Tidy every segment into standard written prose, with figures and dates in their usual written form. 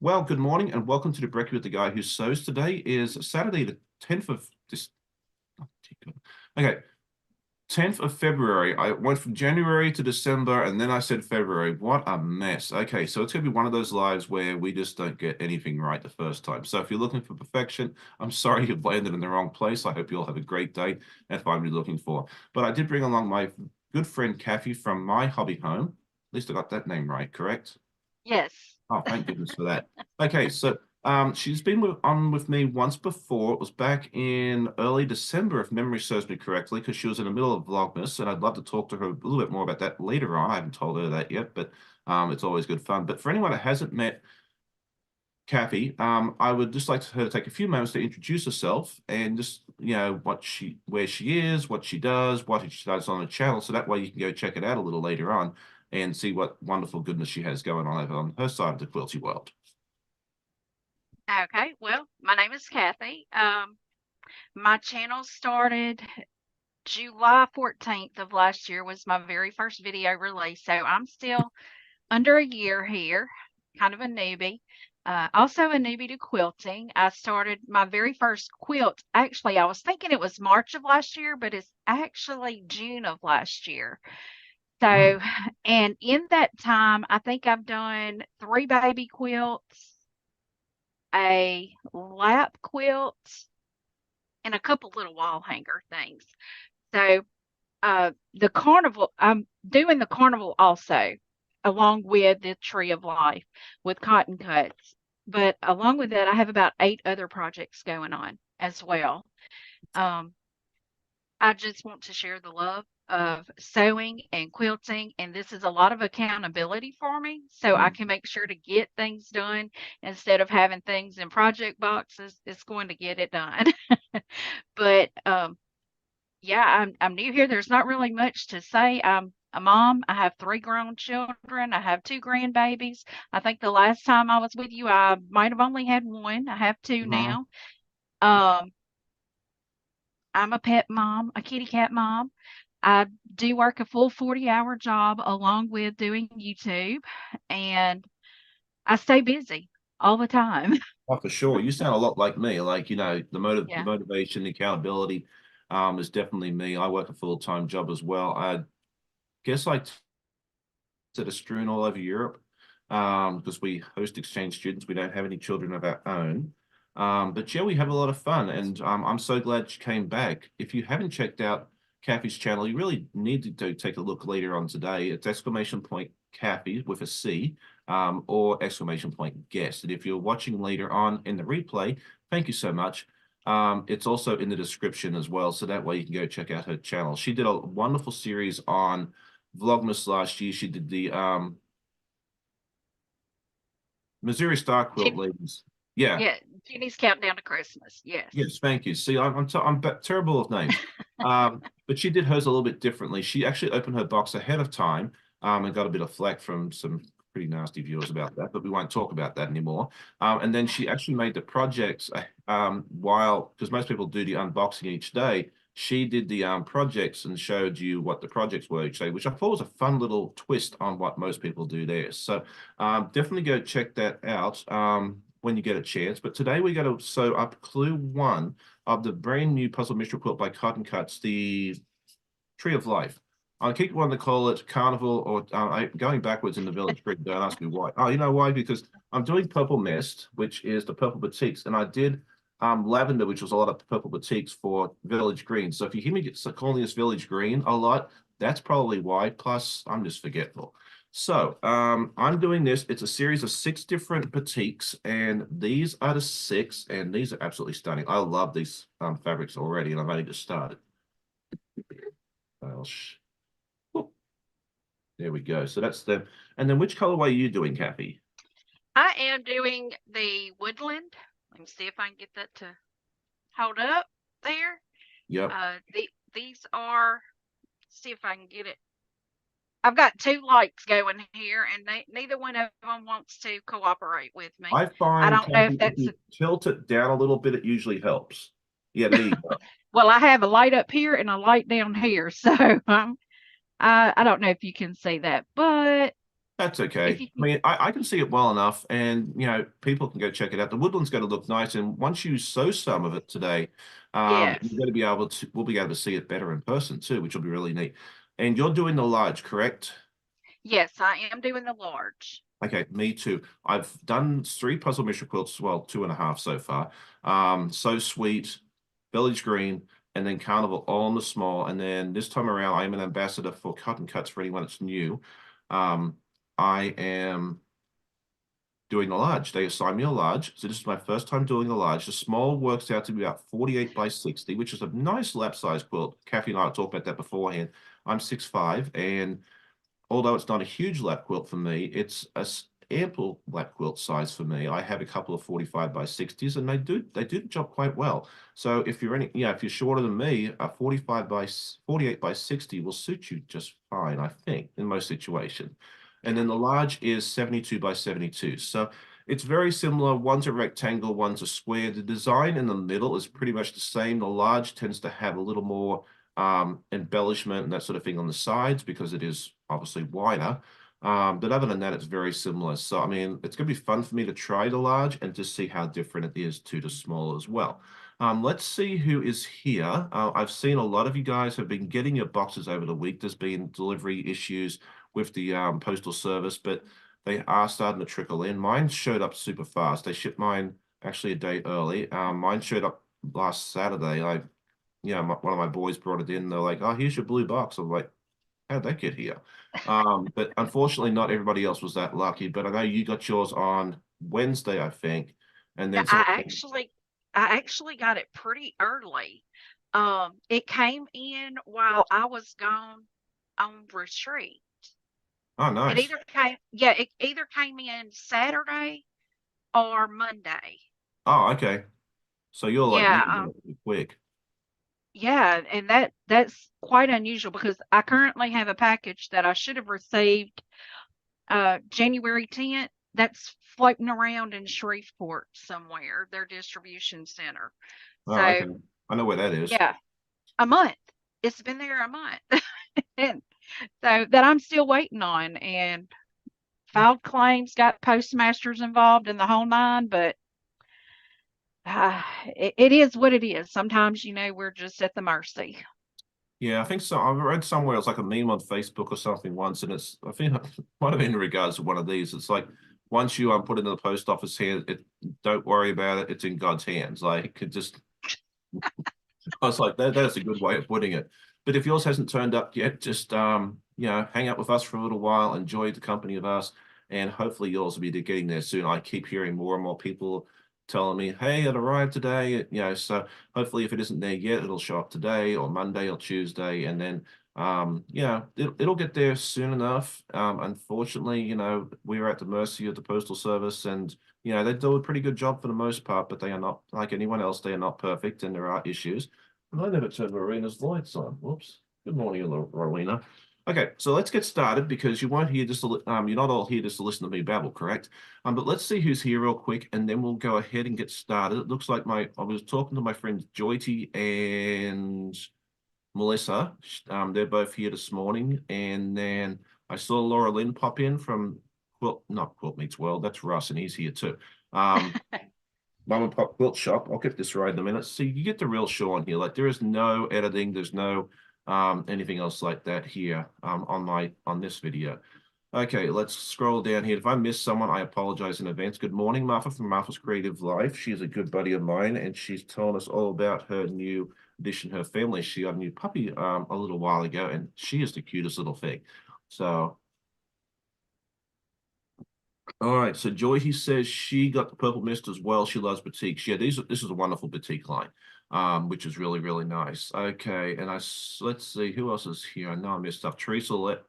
Well, good morning and welcome to the Brekkie with the Guy Who Sews. Today is Saturday, the 10th of this. Okay, 10th of February. I went from January to December and then I said February. What a mess. Okay, so it's going to be one of those lives where we just don't get anything right the first time. So if you're looking for perfection, I'm sorry you've landed in the wrong place. I hope you all have a great day. That's what I'm looking for. But I did bring along my good friend Kathy from My Hobby Home. At least I got that name right, correct? Yes. Oh, thank goodness for that. Okay, so she's been on with me once before. It was back in early December, if memory serves me correctly, because she was in the middle of Vlogmas, and I'd love to talk to her a little bit more about that later on. I haven't told her that yet, but it's always good fun. But for anyone that hasn't met Kathy, I would just like her to take a few moments to introduce herself and just, where she is, what she does, what she does on the channel, so that way you can go check it out a little later on and see what wonderful goodness she has going on over on her side of the quilty world. Okay. Well, my name is Kathy. My channel started July 14th of last year was my very first video release. So I'm still under a year here, kind of a newbie. Also a newbie to quilting. I started my very first quilt. Actually, I was thinking it was March of last year, but it's actually June of last year. Mm. So, and in that time, I think I've done 3 baby quilts, a lap quilt, and a couple little wall hanger things. So the carnival, I'm doing the carnival also, along with the Tree of Life with cotton cuts. But along with that, I have about 8 other projects going on as well. Um, I just want to share the love of sewing and quilting, and this is a lot of accountability for me, so I Mm. can make sure to get things done instead of having things in project boxes. It's going to get it done. But yeah, I'm new here. There's not really much to say. I'm a mom. I have 3 grown children. I have 2 grandbabies. I think the last time I was with you, I might have only had one. I have two Mhm. now. Um, I'm a pet mom, a kitty cat mom. I do work a full 40-hour job along with doing YouTube, and I stay busy all the time. Oh, for sure. You sound a lot like me. Like, the Yeah. motivation, the accountability, is definitely me. I work a full-time job as well. I guess I that are strewn all over Europe, because we host exchange students. We don't have any children of our own. But yeah, we have a lot of fun, and I'm so glad she came back. If you haven't checked out Kathy's channel, you really need to take a look later on today. It's exclamation point Kathy with a C, or exclamation point guest. And if you're watching later on in the replay, thank you so much. It's also in the description as well, so that way you can go check out her channel. She did a wonderful series on Vlogmas last year. She did the Missouri Star Quilt Jen- ladies. Yeah. yeah, Jenny's Countdown to Christmas. Yes. Yes. Thank you. See, I'm terrible with names. But she did hers a little bit differently. She actually opened her box ahead of time, and got a bit of flack from some pretty nasty viewers about that. But we won't talk about that anymore. And then she actually made the projects while, because most people do the unboxing each day. She did the projects and showed you what the projects were each day, which I thought was a fun little twist on what most people do there. So definitely go check that out when you get a chance. But today we're going to sew up clue 1 of the brand new Puzzle Mystery Quilt by Cotton Cuts, the Tree of Life. I keep wanting to call it Carnival, or going backwards in the Village Green. Don't ask me why. Oh, you know why? Because I'm doing Purple Mist, which is the purple batiks, and I did Lavender, which was a lot of purple batiks for Village Green. So if you hear me calling this Village Green a lot, that's probably why. Plus, I'm just forgetful. So I'm doing this. It's a series of 6 different batiks, and these are the 6, and these are absolutely stunning. I love these fabrics already, and I've only just started. I'll oh, there we go. So that's the, and then which colorway are you doing, Kathy? I am doing the woodland. Let me see if I can get that to hold up there. Yep. These are, see if I can get it. I've got 2 lights going here, and neither one of them wants to cooperate with me. I I find, don't know if Kathy, if that's you tilt it down a little bit, it usually helps. Yeah, there you go. well, I have a light up here and a light down here, so I don't know if you can see that, but That's If okay. you I mean, I can see it well enough, and people can go check it out. The woodland's going to look nice, and once you sow some of it today, yes, you're going to be able to. We'll be able to see it better in person too, which will be really neat. And you're doing the large, correct? yes, I am doing the large. Okay, me too. I've done 3 puzzle mystery quilts, well, 2.5 so far. So Sweet, Village Green, and then Carnival all in the small. And then this time around, I'm an ambassador for cut and cuts for anyone that's new. Um, I am doing the large. They assigned me a large. So this is my first time doing the large. The small works out to be about 48 by 60, which is a nice lap size quilt. Kathy and I talked about that beforehand. I'm 6'5", and although it's not a huge lap quilt for me, it's a ample lap quilt size for me. I have a couple of 45 by 60s, and they do the job quite well. So if you're if you're shorter than me, a 48 by 60 will suit you just fine, I think, in most situations. And Yeah. then the large is 72 by 72. So it's very similar. One's a rectangle, one's a square. The design in the middle is pretty much the same. The large tends to have a little more embellishment and that sort of thing on the sides because it is obviously wider. But other than that, it's very similar. So, I mean, it's going to be fun for me to try the large and just see how different it is to the small as well. Let's see who is here. I've seen a lot of you guys have been getting your boxes over the week. There's been delivery issues with the postal service, but they are starting to trickle in. Mine showed up super fast. They shipped mine actually a day early. Mine showed up last Saturday. One of my boys brought it in. They're like, "Oh, here's your blue box." I'm like, "How'd that get here?" But unfortunately, not everybody else was that lucky. But I know you got yours on Wednesday, I think, and Yeah, then someone. I actually got it pretty early. It came in while I was gone on retreat. Oh, It nice. either came, yeah, it either came in Saturday or Monday. Oh, okay. So you're like me, Yeah, you're pretty quick. yeah, and that's quite unusual because I currently have a package that I should have received January 10th that's floating around in Shreveport somewhere, their distribution center. Oh, okay. So, I know where that is. yeah, a month. It's been there a month. And so that I'm still waiting on and filed claims, got postmasters involved in the whole nine, but it is what it is. Sometimes, we're just at the mercy. Yeah, I think so. I've read somewhere it's like a meme on Facebook or something once, and I think it might have been in regards to one of these. It's like once you put it in the post office hand, don't worry about it. It's in God's hands. Like it just I was like, that's a good way of putting it. But if yours hasn't turned up yet, just hang out with us for a little while, enjoy the company of us, and hopefully yours will be getting there soon. I keep hearing more and more people telling me, "Hey, it arrived today." So hopefully if it isn't there yet, it'll show up today or Monday or Tuesday, and then it'll get there soon enough. Unfortunately, we're at the mercy of the postal service, and they do a pretty good job for the most part, but they are not like anyone else. They are not perfect, and there are issues. And I never turned Rowena's lights on. Whoops. Good morning, Rowena. Okay, so let's get started because you won't hear just you're not all here just to listen to me babble, correct? But let's see who's here real quick, and then we'll go ahead and get started. It looks like I was talking to my friends Joyty and Melissa. They're both here this morning, and then I saw Laura Lynn pop in from not Quilt Meets World. That's Russ, and he's here too. Mom and Pop Quilt Shop. I'll get this right in a minute. So you get the real show on here. Like there is no editing, there's no anything else like that here on this video. Okay, let's scroll down here. If I miss someone, I apologize in advance. Good morning, Martha from Martha's Creative Life. She's a good buddy of mine, and she's telling us all about her new addition, her family. She got a new puppy a little while ago, and she is the cutest little thing. So all right, so Joy, he says she got the purple mist as well. She loves boutiques. Yeah, this is a wonderful boutique line, which is really, really nice. Okay, and let's see who else is here. I know I missed stuff. Teresa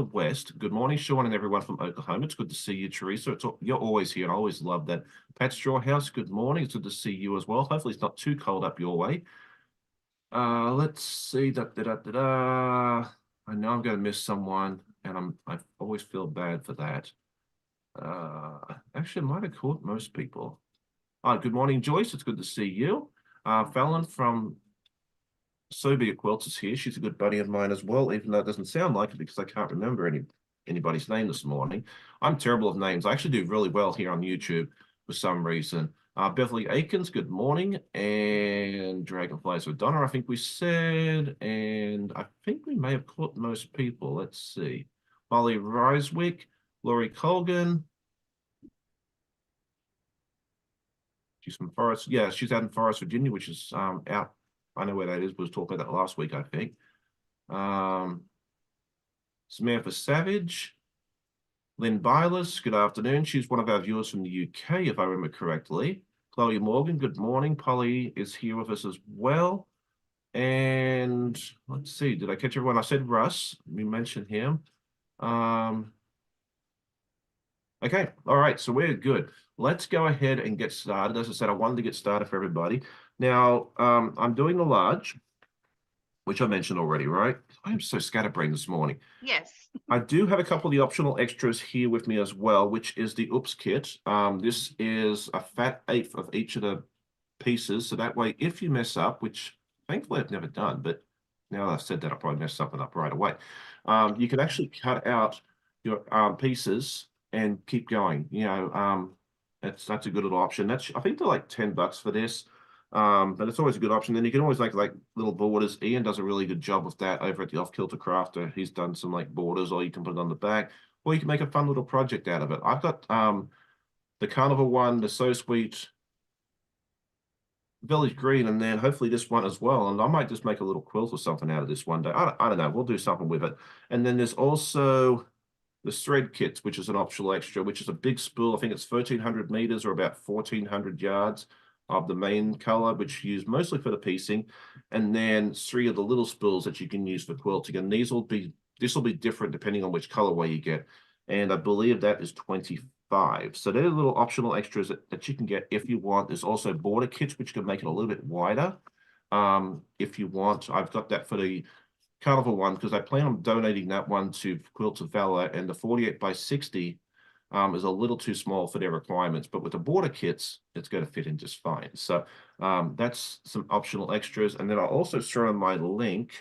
West. Good morning, Sean, and everyone from Oklahoma. It's good to see you, Teresa. You're always here, and I always love that. Pat Strawhouse. Good morning. It's good to see you as well. Hopefully, it's not too cold up your way. Let's see. I know I'm going to miss someone, and I always feel bad for that. Actually, I might have caught most people. Good morning, Joyce. It's good to see you. Fallon from Sobia Quilts is here. She's a good buddy of mine as well, even though it doesn't sound like it because I can't remember any anybody's name this morning. I'm terrible with names. I actually do really well here on YouTube for some reason. Beverly Aikens, good morning. And Dragonflies with Donna, I think we said. And I think we may have caught most people. Let's see. Molly Risewick, Laurie Colgan. She's from Forest. Yeah, she's out in Forest, Virginia, which is out. I know where that is. We was talking about that last week, I think. Samantha Savage. Lynn Bylas, good afternoon. She's one of our viewers from the UK, if I remember correctly. Chloe Morgan, good morning. Polly is here with us as well. And let's see, did I catch everyone? I said Russ. We mentioned him. Okay, all right, so we're good. Let's go ahead and get started. As I said, I wanted to get started for everybody. Now, I'm doing the large, which I mentioned already, right? I'm so scatterbrained this morning. Yes. I do have a couple of the optional extras here with me as well, which is the Oops kit. This is a fat eighth of each of the pieces. So that way, if you mess up, which thankfully I've never done, but now that I've said that, I'll probably mess something up right away. You can actually cut out your pieces and keep going. You know, that's a good little option. I think they're like $10 for this. But it's always a good option. Then you can always make like little borders. Ian does a really good job with that over at the Off Kilter Crafter. He's done some like borders, or you can put it on the back, or you can make a fun little project out of it. I've got the Carnival one, the So Sweet Village Green, and then hopefully this one as well. And I might just make a little quilt or something out of this one day. I don't know. We'll do something with it. And then there's also the thread kits, which is an optional extra, which is a big spool. I think it's 1,300 meters or about 1,400 yards of the main color, which you use mostly for the piecing, and then 3 of the little spools that you can use for quilting. And this will be different depending on which colorway you get. And I believe that is 25. So they're little optional extras that you can get if you want. There's also border kits, which can make it a little bit wider. If you want, I've got that for the Carnival one because I plan on donating that one to Quilts of Valor, and the 48 by 60 is a little too small for their requirements, but with the border kits, it's going to fit in just fine. So that's some optional extras. And then I'll also throw in my link.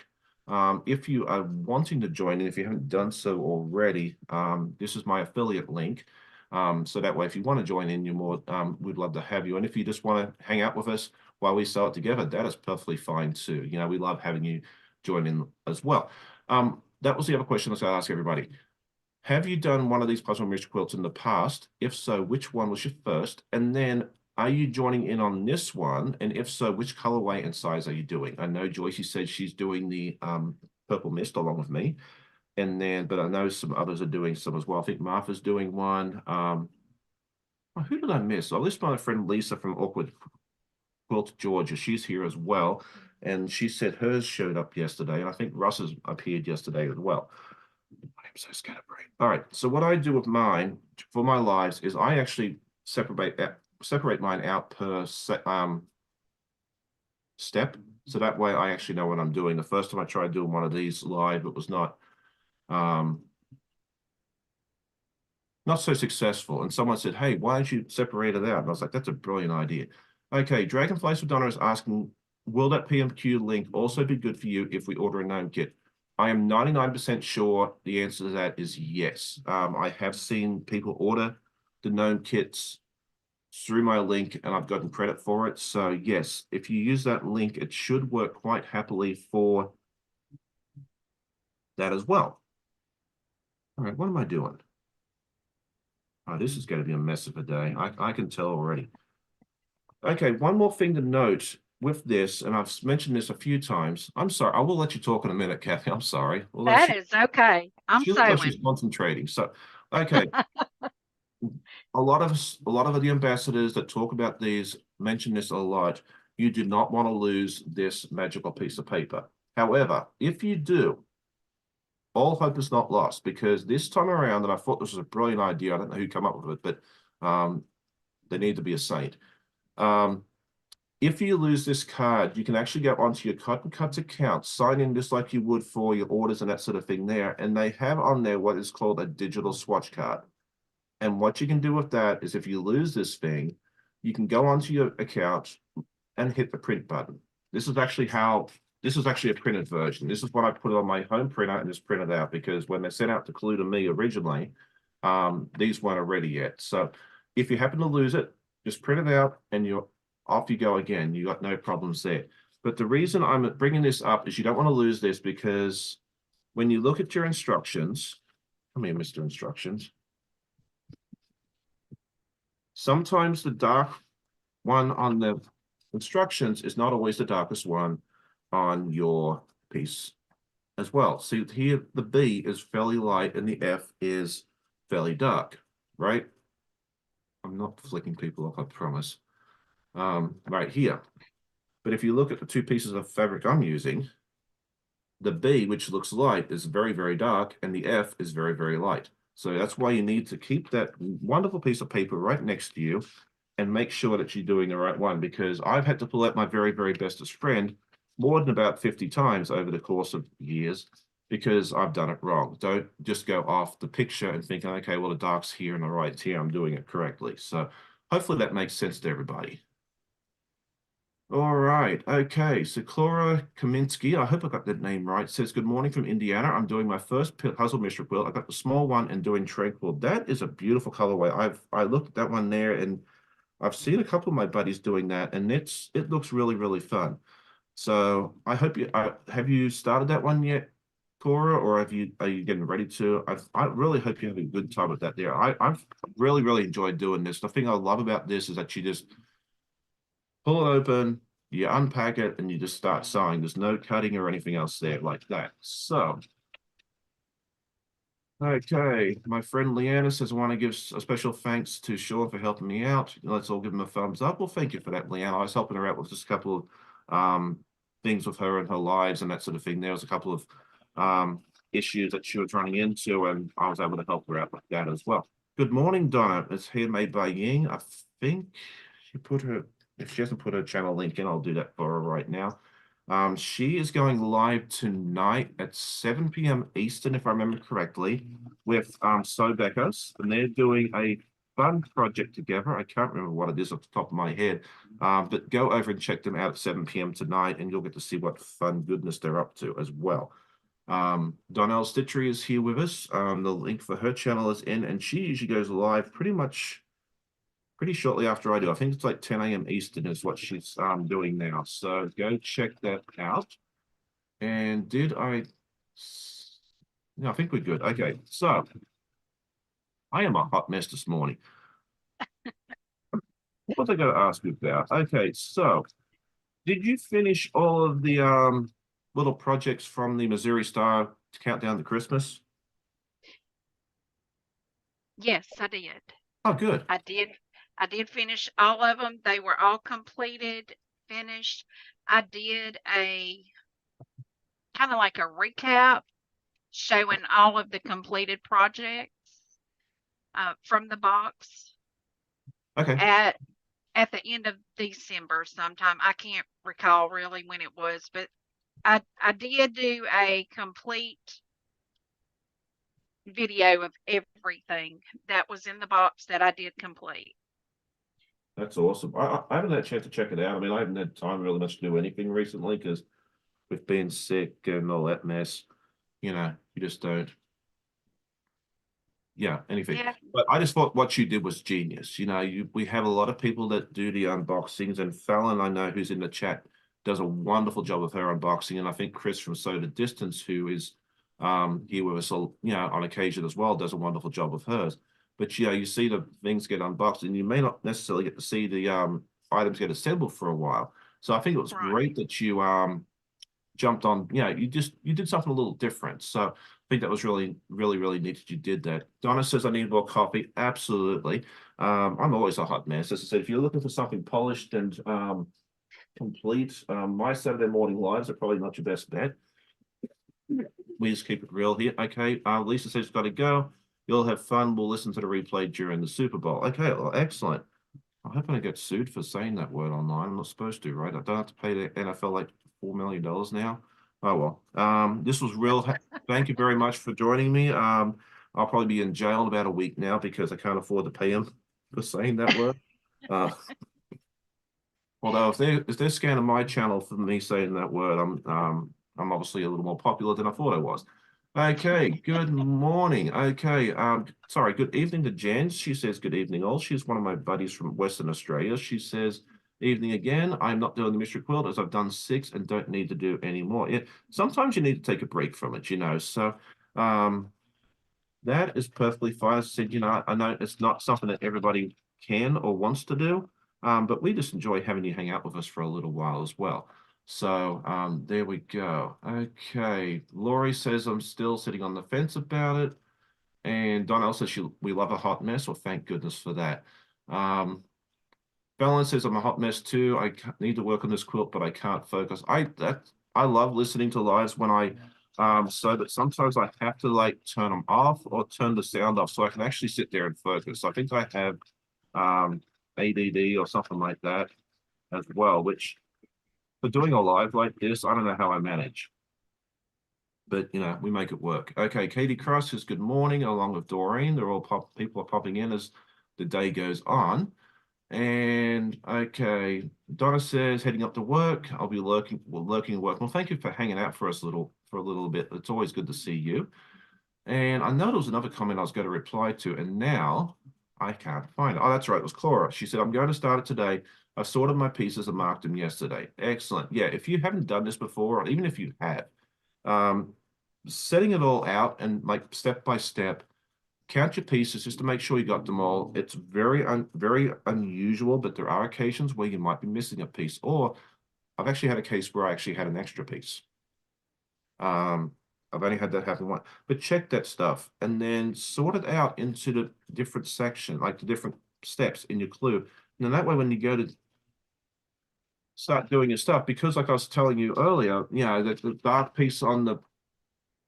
If you are wanting to join in, if you haven't done so already, this is my affiliate link. So that way, if you want to join in, you're more, we'd love to have you. And if you just want to hang out with us while we sew it together, that is perfectly fine too. You know, we love having you join in as well. That was the other question I was going to ask everybody. Have you done one of these puzzle mystery quilts in the past? If so, which one was your first? And then are you joining in on this one? And if so, which colorway and size are you doing? I know Joycey said she's doing the Purple Mist along with me. And then, but I know some others are doing some as well. I think Martha's doing one. Who did I miss? Oh, this is my friend Lisa from Awkward Quilt, Georgia. She's here as well. And she said hers showed up yesterday. And I think Russ's appeared yesterday as well. I'm so scatterbrained. All right. So what I do with mine for my lives is I actually separate mine out per step. So that way I actually know what I'm doing. The first time I tried doing one of these live, it was not so successful. And someone said, hey, why don't you separate it out? And I was like, that's a brilliant idea. Okay, Dragonflies for Donna is asking, will that PMQ link also be good for you if we order a gnome kit? I am 99% sure the answer to that is yes. I have seen people order the gnome kits through my link, and I've gotten credit for it. So yes, if you use that link, it should work quite happily for that as well. All right, what am I doing? Oh, this is going to be a mess of a day. I can tell already. Okay, one more thing to note with this, and I've mentioned this a few times. I'm sorry, I will let you talk in a minute, Kathy. I'm sorry. That is okay. She looks like she's concentrating. So, okay. a lot of the ambassadors that talk about these mention this a lot. You do not want to lose this magical piece of paper. However, if you do, all hope is not lost, because this time around, and I thought this was a brilliant idea. I don't know who came up with it, but they need to be a saint. If you lose this card, you can actually go onto your Cotton Cuts account, sign in just like you would for your orders and that sort of thing there, and they have on there what is called a digital swatch card. And what you can do with that is, if you lose this thing, you can go onto your account and hit the print button. This is actually how this is actually a printed version. This is what I put on my home printer and just printed out, because when they sent out the clue to me originally, these weren't ready yet. So if you happen to lose it, just print it out and you're off you go again. You got no problems there. But the reason I'm bringing this up is you don't want to lose this, because when you look at your instructions, come here, Mr. Instructions. Sometimes the dark one on the instructions is not always the darkest one on your piece as well. See here, the B is fairly light and the F is fairly dark, right? I'm not flicking people off, I promise. Right here. But if you look at the two pieces of fabric I'm using, the B, which looks light, is very, very dark, and the F is very, very light. So that's why you need to keep that wonderful piece of paper right next to you and make sure that you're doing the right one, because I've had to pull out my very, very bestest friend more than about 50 times over the course of years because I've done it wrong. Don't just go off the picture and think, okay, well, the dark's here and the right's here, I'm doing it correctly. So hopefully that makes sense to everybody. All right. Okay. So Clara Kaminsky, I hope I got that name right, says, good morning from Indiana. I'm doing my first puzzle mystery quilt. I got the small one and doing tranquil. That is a beautiful colorway. I looked at that one there, and I've seen a couple of my buddies doing that, and it looks really, really fun. So I hope you have you started that one yet, Cora, or are you getting ready to? I really hope you have a good time with that there. I've really, really enjoyed doing this. The thing I love about this is that you just pull it open, you unpack it, and you just start sewing. There's no cutting or anything else there like that. So, okay, my friend Leanna says, I want to give a special thanks to Sean for helping me out. Let's all give him a thumbs up. Well, thank you for that, Leanna. I was helping her out with just a couple of things with her and her lives and that sort of thing. There was a couple of issues that she was running into, and I was able to help her out with that as well. Good morning, Donna. It's handmade by Ying. I think she put her, if she hasn't put her channel link in, I'll do that for her right now. She is going live tonight at 7 p.m. Eastern, if I remember correctly, with So Beckers, and they're doing a fun project together. I can't remember what it is off the top of my head, but go over and check them out at 7 p.m. tonight, and you'll get to see what fun goodness they're up to as well. Donnell Stitchery is here with us. The link for her channel is in, and she usually goes live pretty shortly after I do. I think it's like 10 a.m. Eastern is what she's doing now. So go check that out. And no, I think we're good. Okay, so I am a hot mess this morning. What was I going to ask you about? Okay, so did you finish all of the little projects from the Missouri Star to count down to Christmas? Yes, I did. Oh, good. I did finish all of them. They were all completed, finished. I did a kind of like a recap showing all of the completed projects from the box Okay. at the end of December sometime. I can't recall really when it was, but I did do a complete video of everything that was in the box that I did complete. That's awesome. I haven't had a chance to check it out. I mean, I haven't had time really much to do anything recently because with being sick and all that mess, you just don't. Yeah, anything. Yeah. But I just thought what you did was genius. We have a lot of people that do the unboxings, and Fallon, I know, who's in the chat, does a wonderful job of her unboxing. And I think Chris from Soda Distance, who is here with us, on occasion as well, does a wonderful job of hers. But you see the things get unboxed, and you may not necessarily get to see the items get assembled for a while. So I think it was great that you jumped on. You did something a little different. So I think that was really, really, really neat that you did that. Donna says, I need more coffee. Absolutely. I'm always a hot mess. As I said, if you're looking for something polished and complete, my Saturday morning lives are probably not your best bet. We just keep it real here. Okay. Lisa says, got to go. You'll have fun. We'll listen to the replay during the Super Bowl. Okay. Well, excellent. I hope I don't get sued for saying that word online. I'm not supposed to, right? I don't have to pay the NFL like $4 million now. Oh, well. This was real. Thank you very much for joining me. I'll probably be in jail in about a week now because I can't afford to pay him for saying that word. Although if they're scanning my channel for me saying that word, I'm obviously a little more popular than I thought I was. Okay, good morning. Okay, sorry, good evening to Jen. She says good evening all. She's one of my buddies from Western Australia. She says, evening again. I'm not doing the mystery quilt as I've done 6 and don't need to do any more. Yeah, sometimes you need to take a break from it, you know. So that is perfectly fine. As I said, you know, I know it's not something that everybody can or wants to do, but we just enjoy having you hang out with us for a little while as well. So there we go. Okay, Laurie says I'm still sitting on the fence about it, and Donnell says we love a hot mess. Well, thank goodness for that. Belen says I'm a hot mess too. I need to work on this quilt, but I can't focus. I love listening to lives when I so that sometimes I have to like turn them off or turn the sound off so I can actually sit there and focus. I think I have ADD or something like that as well, which for doing a live like this, I don't know how I manage. But you know, we make it work. Okay, Katie Cross says good morning, along with Doreen. They're all people are popping in as the day goes on. And okay, Donna says heading up to work. I'll be lurking at work. Well, thank you for hanging out for us for a little bit. It's always good to see you. And I know there was another comment I was going to reply to, and now I can't find it. Oh, that's right. It was Clara. She said, I'm going to start it today. I've sorted my pieces and marked them yesterday. Excellent. Yeah, if you haven't done this before, or even if you have, um, setting it all out and like step by step, count your pieces just to make sure you got them all. It's very unusual, but there are occasions where you might be missing a piece. Or I've actually had a case where I actually had an extra piece. I've only had that happen once. But check that stuff and then sort it out into the different section, like the different steps in your clue. And then that way, when you go to start doing your stuff, because like I was telling you earlier, you know, the dark piece on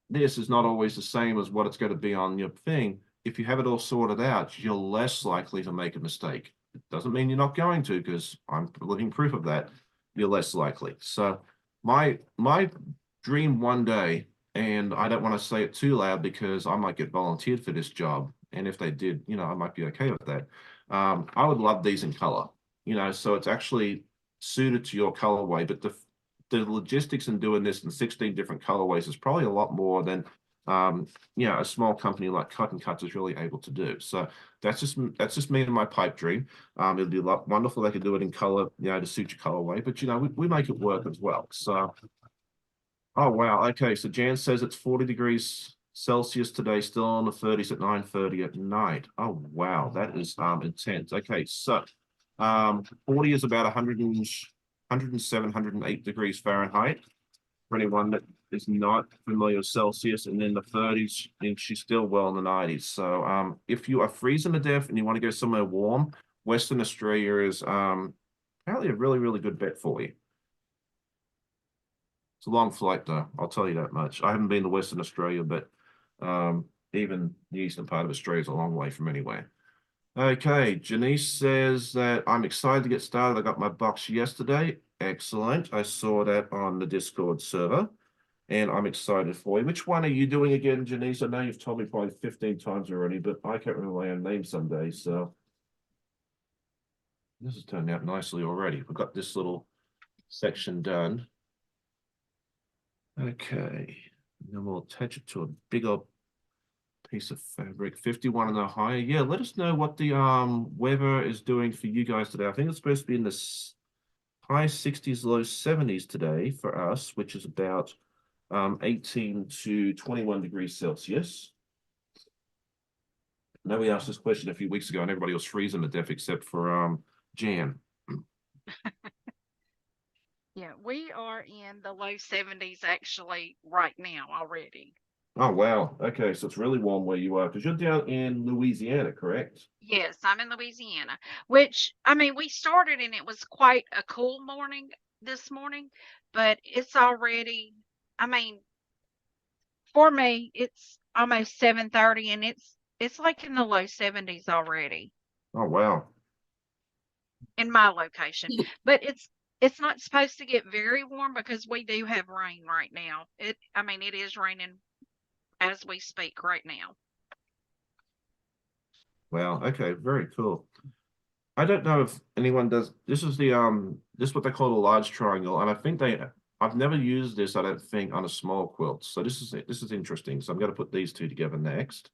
this is not always the same as what it's going to be on your thing. If you have it all sorted out, you're less likely to make a mistake. It doesn't mean you're not going to, because I'm living proof of that. You're less likely. So my dream one day, and I don't want to say it too loud because I might get volunteered for this job. And if they did, you know, I might be okay with that. I would love these in color, you know, so it's actually suited to your colorway, but the logistics in doing this in 16 different colorways is probably a lot more than you know, a small company like Cotton Cuts is really able to do. So that's just me and my pipe dream. It'd be wonderful they could do it in color, you know, to suit your colorway, but you know, we make it work as well. So oh wow, okay. So Jan says it's 40 degrees Celsius today, still on the 30s at 9:30 at night. Oh wow, that is intense. Okay, so 40 is about 107, 108 degrees Fahrenheit for anyone that is not familiar with Celsius, and then the 30s, and she's still well in the 90s. So if you are freezing to death and you want to go somewhere warm, Western Australia is apparently a really good bet for you. It's a long flight though, I'll tell you that much. I haven't been to Western Australia, but even the eastern part of Australia is a long way from anywhere. Okay, Janice says that I'm excited to get started. I got my box yesterday. Excellent. I saw that on the Discord server, and I'm excited for you. Which one are you doing again, Janice? I know you've told me probably 15 times already, but I can't remember my own name some days. So this has turned out nicely already. We've got this little section done. Okay, and then we'll attach it to a bigger piece of fabric, 51 and a higher. Yeah, let us know what the weather is doing for you guys today. I think it's supposed to be in the high 60s, low 70s today for us, which is about 18 to 21 degrees Celsius. I know we asked this question a few weeks ago and everybody was freezing to death except for Jan. Yeah, we are in the low 70s actually right now already. Oh wow. Okay, so it's really warm where you are because you're down in Louisiana, correct? Yes, I'm in Louisiana, which I mean, we started and it was quite a cool morning this morning, but it's already, I mean, for me, it's almost 7:30 and it's like in the low 70s already Oh wow. in my location. But it's not supposed to get very warm because we do have rain right now. I mean, it is raining as we speak right now. Wow. Okay, very cool. I don't know if anyone does. This is this is what they call a large triangle, and I think I've never used this, I don't think, on a small quilt. So this is interesting. So I'm going to put these two together next.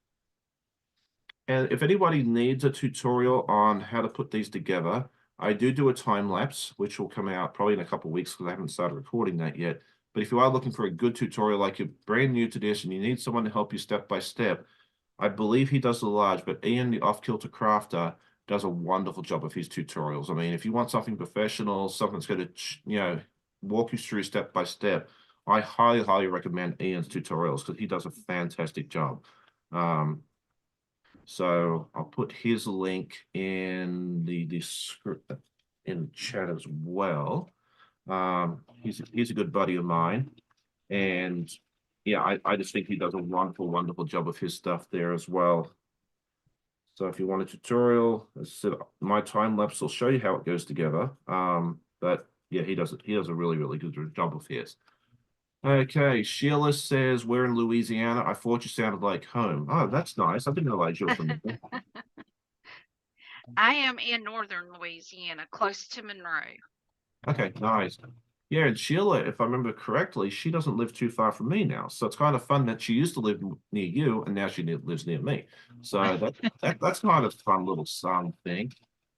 And if anybody needs a tutorial on how to put these together, I do a time lapse, which will come out probably in a couple of weeks because I haven't started recording that yet. But if you are looking for a good tutorial, like you're brand new to this and you need someone to help you step by step, I believe he does the large, but Ian, the off-kilter crafter, does a wonderful job of his tutorials. I mean, if you want something professional, something that's going to, walk you through step by step, I highly, highly recommend Ian's tutorials because he does a fantastic job. So I'll put his link in the script in chat as well. He's a good buddy of mine, and yeah, I just think he does a wonderful, wonderful job of his stuff there as well. So if you want a tutorial, as I said, my time lapse will show you how it goes together. But yeah, he does a really, really good job of his. Okay, Sheila says we're in Louisiana. I thought you sounded like home. Oh, that's nice. I didn't realize you were from there. I am in northern Louisiana, close to Monroe. Okay, nice. Yeah, and Sheila, if I remember correctly, she doesn't live too far from me now. So it's kind of fun that she used to live near you and now she lives near me. So that's kind of a fun little thing.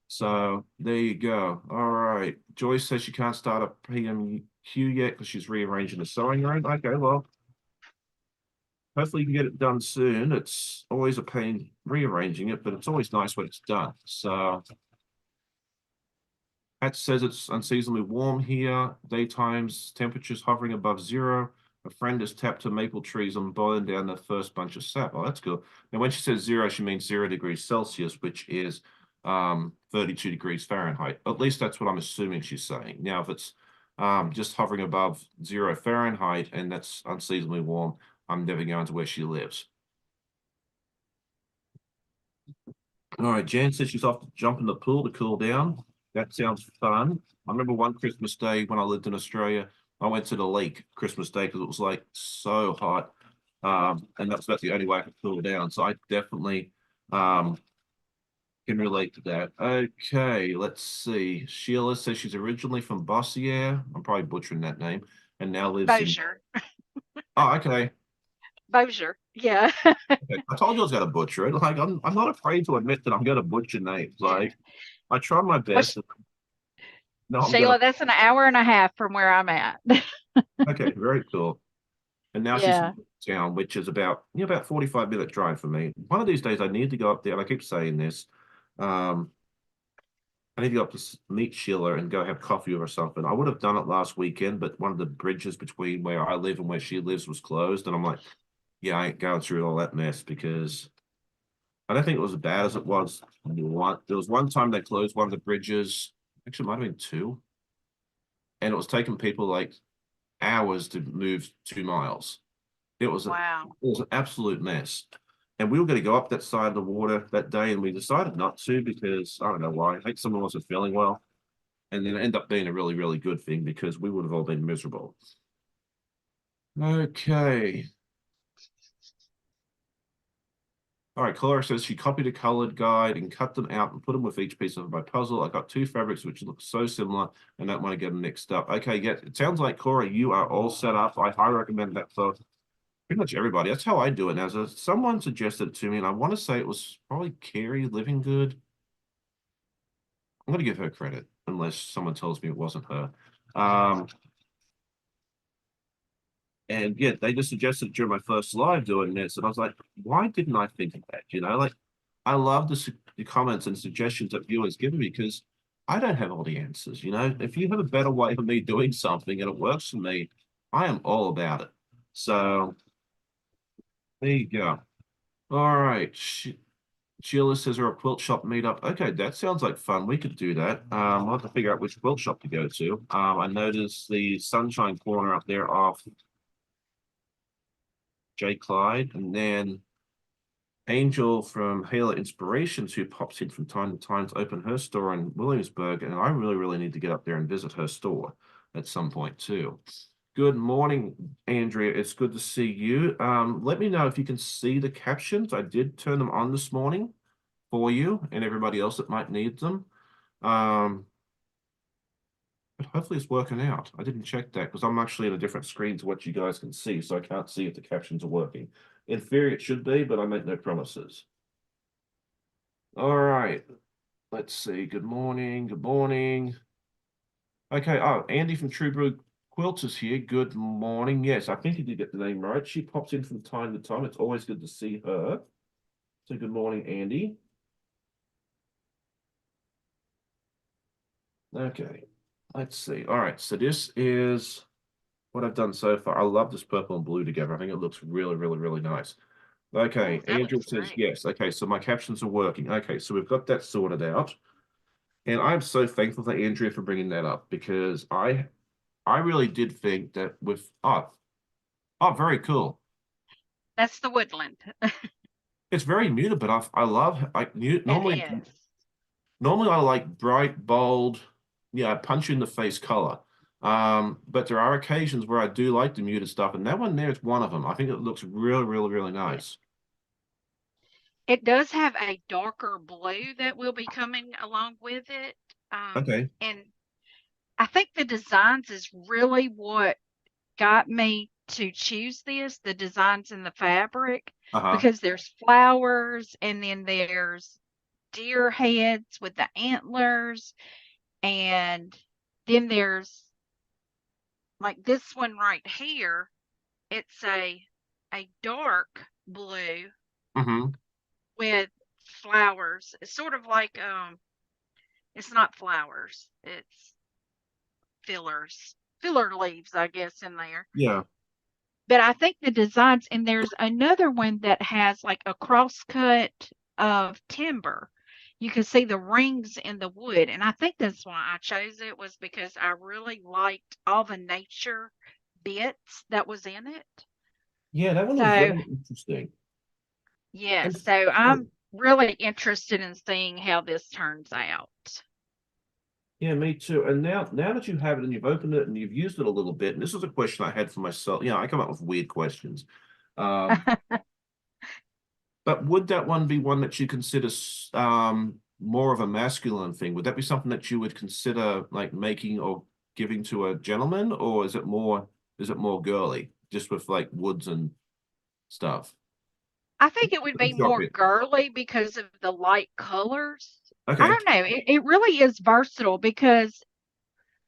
So there you go. All right. Joyce says she can't start a PMQ yet because she's rearranging the sewing room. Okay, well, hopefully you can get it done soon. It's always a pain rearranging it, but it's always nice when it's done. So Pat says it's unseasonably warm here. Daytimes temperatures hovering above zero. A friend has tapped her maple trees and boiling down the first bunch of sap. Oh, that's good. Now, when she says zero, she means 0 degrees Celsius, which is 32 degrees Fahrenheit. At least that's what I'm assuming she's saying. Now, if it's just hovering above 0 Fahrenheit and that's unseasonably warm, I'm never going to where she lives. All right, Jan says she's off to jump in the pool to cool down. That sounds fun. I remember one Christmas day when I lived in Australia, I went to the lake Christmas Day because it was like so hot. And that's about the only way I could cool down. So I definitely can relate to that. Okay, let's see. Sheila says she's originally from Bossier. I'm probably butchering that name, and now lives in. Bossier. Oh, okay. Bossier. Yeah. Okay. I told you I was gonna butcher it. Like I'm not afraid to admit that I'm gonna butcher names. Like I try my Well, best. No, I'm gonna. Sheila, that's an hour and a half from where I'm at. Okay, very cool. And now she's Yeah. in town, which is about 45-minute drive for me. One of these days I need to go up there, and I keep saying this. Um, I need to go up to meet Sheila and go have coffee or something. I would have done it last weekend, but one of the bridges between where I live and where she lives was closed, and I'm like, yeah, I ain't going through all that mess because I don't think it was as bad as it was. There was one time they closed one of the bridges. Actually, it might have been two, and it was taking people like hours to move 2 miles. It Wow. was an absolute mess. And we were going to go up that side of the water that day, and we decided not to because I don't know why. I think someone wasn't feeling well. And then it ended up being a really, really good thing because we would have all been miserable. Okay. All right, Clara says she copied a colored guide and cut them out and put them with each piece of my puzzle. I got two fabrics which look so similar and don't want to get them mixed up. Okay, yeah, it sounds like Cora, you are all set up. I highly recommend that for pretty much everybody. That's how I do it now. So someone suggested it to me, and I want to say it was probably Carrie Living Good. I'm going to give her credit, unless someone tells me it wasn't her. And yeah, they just suggested during my first live doing this, and I was like, why didn't I think of that? Like I love the comments and suggestions that viewers give me because I don't have all the answers. If you have a better way of me doing something and it works for me, I am all about it. So there you go. All right. Sheila says there a quilt shop meetup. Okay, that sounds like fun. We could do that. We'll have to figure out which quilt shop to go to. I noticed the Sunshine Corner up there off J. Clyde, and then Angel from Halo Inspirations, who pops in from time to time to open her store in Williamsburg, and I really, really need to get up there and visit her store at some point too. Good morning, Andrea. It's good to see you. Let me know if you can see the captions. I did turn them on this morning for you and everybody else that might need them. But hopefully it's working out. I didn't check that because I'm actually in a different screen to what you guys can see, so I can't see if the captions are working. In theory, it should be, but I make no promises. All right. Let's see. Good morning. Good morning. Okay. Oh, Andy from True Brew Quilts is here. Good morning. Yes, I think you did get the name right. She pops in from time to time. It's always good to see her. So good morning, Andy. Okay. Let's see. All right. So this is what I've done so far. I love this purple and blue together. I think it looks really, really, really nice. Okay, Oh, that Andrew looks says great. yes. Okay, so my captions are working. Okay, so we've got that sorted out. And I'm so thankful to Andrea for bringing that up because I really did think that with very cool. That's the woodland. It's very muted, but I love It normally I like bright, bold, yeah, punch you in the face color. But there are occasions where I do like the muted stuff, and that one there is one of them. I think it looks really, really, really is. nice. It does have a darker blue that will be coming along with it. Okay. And I think the designs is really what got me to choose this, the designs in the fabric, Uh-huh. because there's flowers and then there's deer heads with the antlers, and then there's like this one right here. It's a dark blue Mm-hmm. with flowers. It's sort of like it's not flowers. It's filler leaves, I guess, in there. Yeah. But I think the designs, and there's another one that has like a cross cut of timber. You can see the rings in the wood. And I think that's why I chose it, was because I really liked all the nature bits that was in it. Yeah, that one was So, very interesting. yes, And so oh, I'm really interested in seeing how this turns out. yeah, me too. And now that you have it and you've opened it and you've used it a little bit, and this was a question I had for myself. You know, I come up with weird questions. Um, but would that one be one that you consider more of a masculine thing? Would that be something that you would consider like making or giving to a gentleman, or is it more girly, just with like woods and stuff? I think it would be Drop more it. girly because of the light colors. I Okay. don't know. It really is versatile because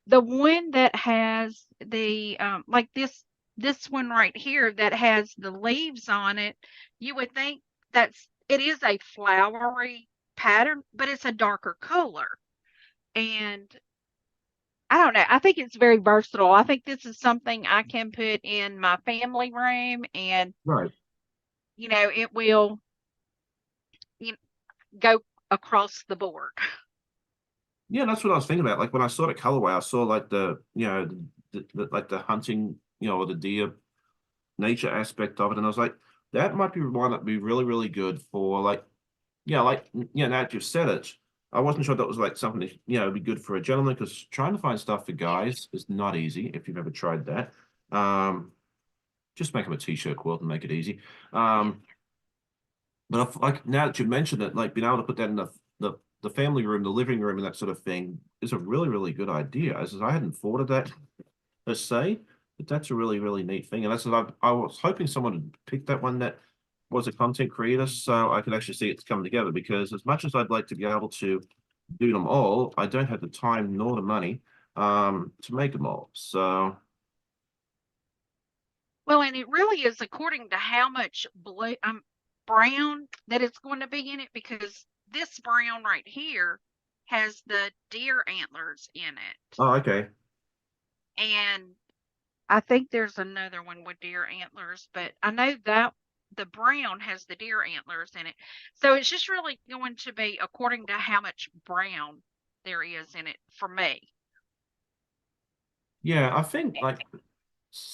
the one that has the like this one right here that has the leaves on it, you would think it is a flowery pattern, but it's a darker color. And I don't know. I think it's very versatile. I think this is something I can put in my family room, and Right. it will you know, go across the board. Yeah, that's what I was thinking about. Like when I saw the colorway, I saw like like the hunting, or the deer nature aspect of it, and I was like, that might be one that'd be really, really good for like, now that you've said it, I wasn't sure that was like something that would be good for a gentleman because trying to find stuff for Yes. guys is not easy if you've ever tried that. Um, just make them a t-shirt quilt and make it easy. Yes. Um, but like now that you mentioned it, like being able to put that in the family room, the living room, and that sort of thing is a really, really good idea. As I hadn't thought of that per se, but that's a really, really neat thing. And that's what I was hoping someone would pick that one that was a content creator, so I could actually see it's come together. Because as much as I'd like to be able to do them all, I don't have the time nor the money to make them all. So Well, and it really is according to how much brown that it's going to be in it, because this brown right here has the deer antlers in it. oh, okay. And I think there's another one with deer antlers, but I know that the brown has the deer antlers in it. So it's just really going to be according to how much brown there is in it for me. Yeah, I think like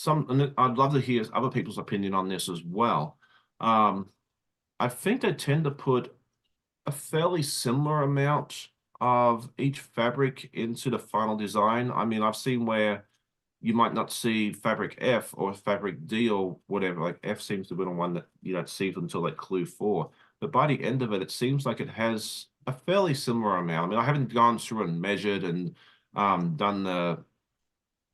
and I'd love to hear other people's opinion on this as well. Um, I think they tend to put a fairly similar amount of each fabric into the final design. I mean, I've seen where you might not see fabric F or fabric D or whatever. Like F seems to be the one that you don't see until like clue 4. But by the end of it, it seems like it has a fairly similar amount. I mean, I haven't gone through and measured and done the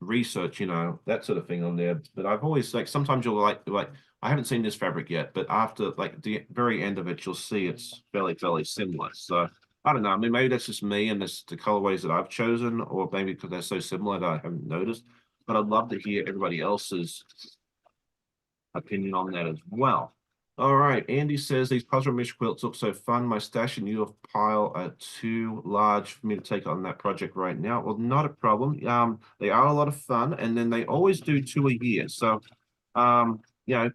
research, you know, that sort of thing on there. But I've always like sometimes you'll like I haven't seen this fabric yet, but after like the very end of it, you'll see it's fairly similar. So I don't know. I mean, maybe that's just me and this the colorways that I've chosen, or maybe because they're so similar that I haven't noticed. But I'd love to hear everybody else's opinion on that as well. All right, Andy says these puzzle mesh quilts look so fun. My stash and your pile are too large for me to take on that project right now. Well, not a problem. They are a lot of fun, and then they always do 2 a year. So, you know,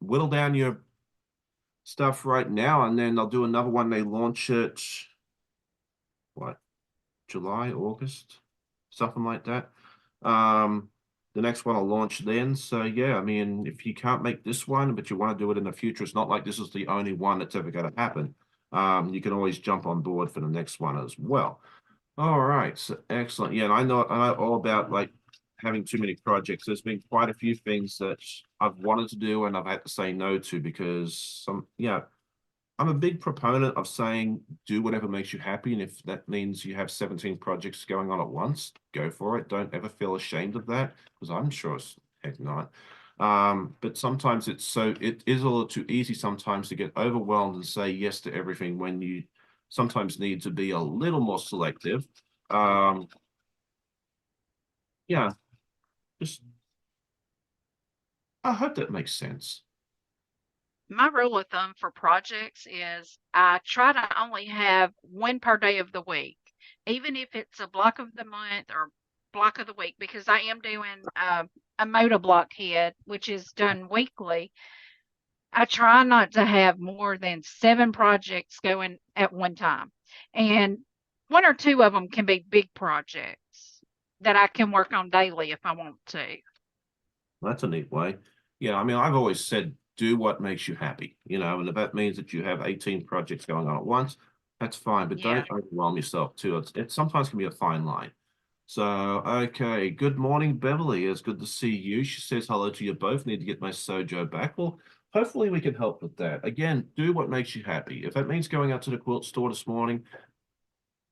whittle down your stuff right now, and then they'll do another one. They launch it, what, July, August, something like that. The next one will launch then. So yeah, I mean, if you can't make this one, but you want to do it in the future, it's not like this is the only one that's ever going to happen. You can always jump on board for the next one as well. All right, so excellent. Yeah, and I know all about like having too many projects. There's been quite a few things that I've wanted to do and I've had to say no to because I'm a big proponent of saying do whatever makes you happy. And if that means you have 17 projects going on at once, go for it. Don't ever feel ashamed of that because I'm sure it's heck not. But sometimes it is a little too easy sometimes to get overwhelmed and say yes to everything when you sometimes need to be a little more selective. Um, yeah, just I hope that makes sense. My rule of thumb for projects is I try to only have one per day of the week, even if it's a block of the month or block of the week, because I am doing a motor block head, which is done weekly. I try not to have more than 7 projects going at one time. And 1 or 2 of them can be big projects that I can work on daily if I want to. That's a neat way. Yeah, I mean, I've always said do what makes you happy, you know, and if that means that you have 18 projects going on at once, that's fine, but Yeah. don't overwhelm yourself too. It sometimes can be a fine line. So, okay, good morning, Beverly. It's good to see you. She says hello to you both. Need to get my Sojo back. Well, hopefully we can help with that. Again, do what makes you happy. If that means going out to the quilt store this morning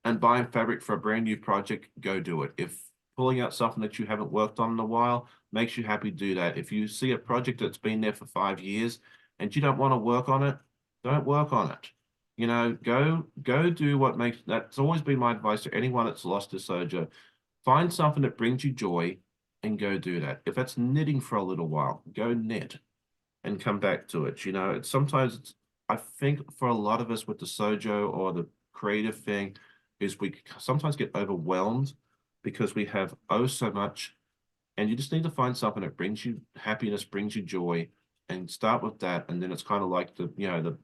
and buying fabric for a brand new project, go do it. If pulling out something that you haven't worked on in a while makes you happy, do that. If you see a project that's been there for 5 years and you don't want to work on it, don't work on it. You know, go do what makes that's always been my advice to anyone that's lost a sojo. Find something that brings you joy and go do that. If that's knitting for a little while, go knit and come back to it. You know, I think for a lot of us with the sojo or the creative thing is we sometimes get overwhelmed because we have oh so much, and you just need to find something that brings you happiness, brings you joy, and start with that. And then it's kind of like the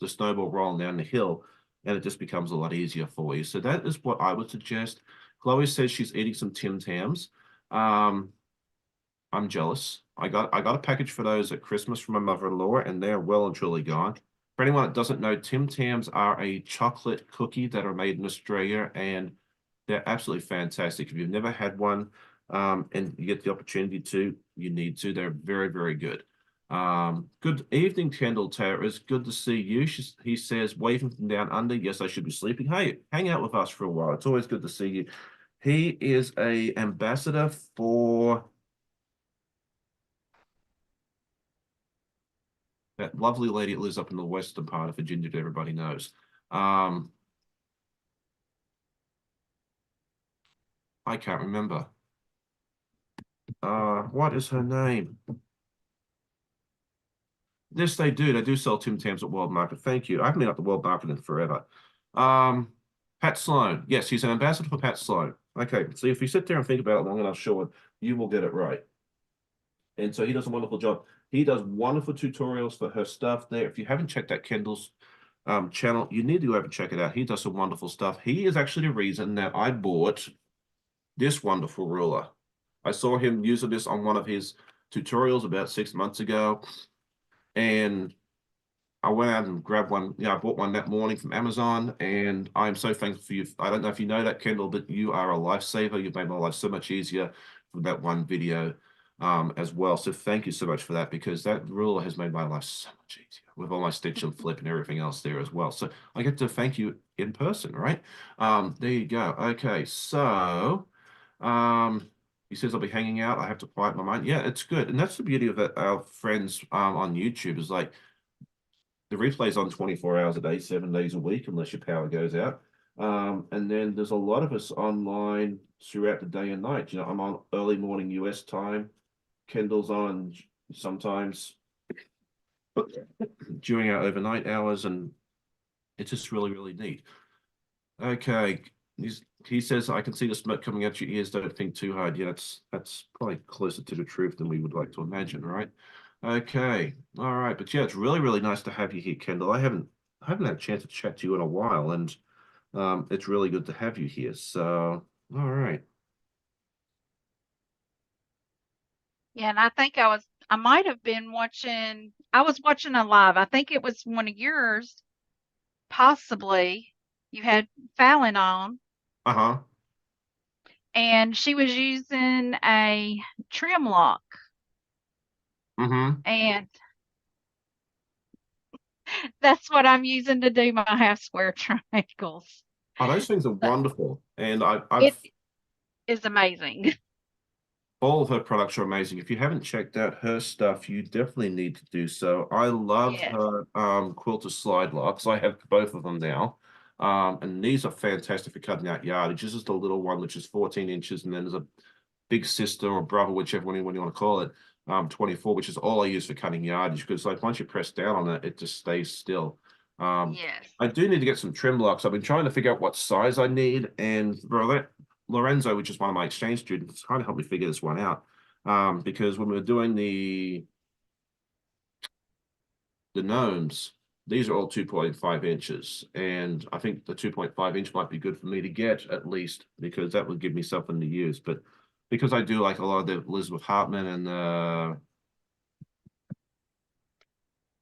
snowball rolling down the hill, and it just becomes a lot easier for you. So that is what I would suggest. Chloe says she's eating some Tim Tams. I'm jealous. I got a package for those at Christmas from my mother-in-law, and they're well and truly gone. For anyone that doesn't know, Tim Tams are a chocolate cookie that are made in Australia, and they're absolutely fantastic. If you've never had one, and you get the opportunity to, you need to. They're very good. Good evening, Kendall Terrace. Good to see you. He says, waving from down under. Yes, I should be sleeping. Hey, hang out with us for a while. It's always good to see you. He is a ambassador for that lovely lady that lives up in the western part of Virginia that everybody knows. I can't remember. What is her name? Yes, they do. They do sell Tim Tams at World Market. Thank you. I haven't been at the World Market in forever. Pat Sloan. Yes, he's an ambassador for Pat Sloan. Okay, so if you sit there and think about it long enough, sure, you will get it right. And so he does a wonderful job. He does wonderful tutorials for her stuff there. If you haven't checked out Kendall's channel, you need to go over and check it out. He does some wonderful stuff. He is actually the reason that I bought this wonderful ruler. I saw him using this on one of his tutorials about 6 months ago, and I went out and grabbed one. I bought one that morning from Amazon, and I'm so thankful for you. I don't know if you know that, Kendall, but you are a lifesaver. You've made my life so much easier from that one video. as well. So thank you so much for that, because that ruler has made my life so much easier with all my stitch and flip and everything else there as well. So I get to thank you in person, right? There you go. Okay, so he says I'll be hanging out. I have to quiet my mind. Yeah, it's good. And that's the beauty of it, our friends on YouTube, is like the replay's on 24 hours a day, 7 days a week, unless your power goes out. And then there's a lot of us online throughout the day and night. You know, I'm on early morning US time. Kendall's on sometimes during our overnight hours, and it's just really, really neat. Okay. He says, I can see the smoke coming out your ears. Don't think too hard. Yeah, that's probably closer to the truth than we would like to imagine, right? Okay. All right. But yeah, it's really, really nice to have you here, Kendall. I haven't had a chance to chat to you in a while, and it's really good to have you here. So, all right. Yeah, and I might have been I was watching a live. I think it was one of yours, possibly. You had Fallon on, Uh-huh. and she was using a trim lock. Mm-hmm. And that's what I'm using to do my half square triangles. Oh, those things are But wonderful. And I've it is amazing. all of her products are amazing. If you haven't checked out her stuff, you definitely need to do so. I love Yes. her quilter slide locks. I have both of them now. And these are fantastic for cutting out yardage. This is the little one, which is 14 inches, and then there's a big sister or brother, whichever one you want to call it, 24, which is all I use for cutting yardage, because like once you press down on it, it just stays still. Yes. I do need to get some trim locks. I've been trying to figure out what size I need, and Lorenzo, which is one of my exchange students, trying to help me figure this one out. Because when we were doing the gnomes, these are all 2.5 inches, and I think the 2.5 inch might be good for me to get, at least, because that would give me something to use. But because I do like a lot of the Elizabeth Hartman and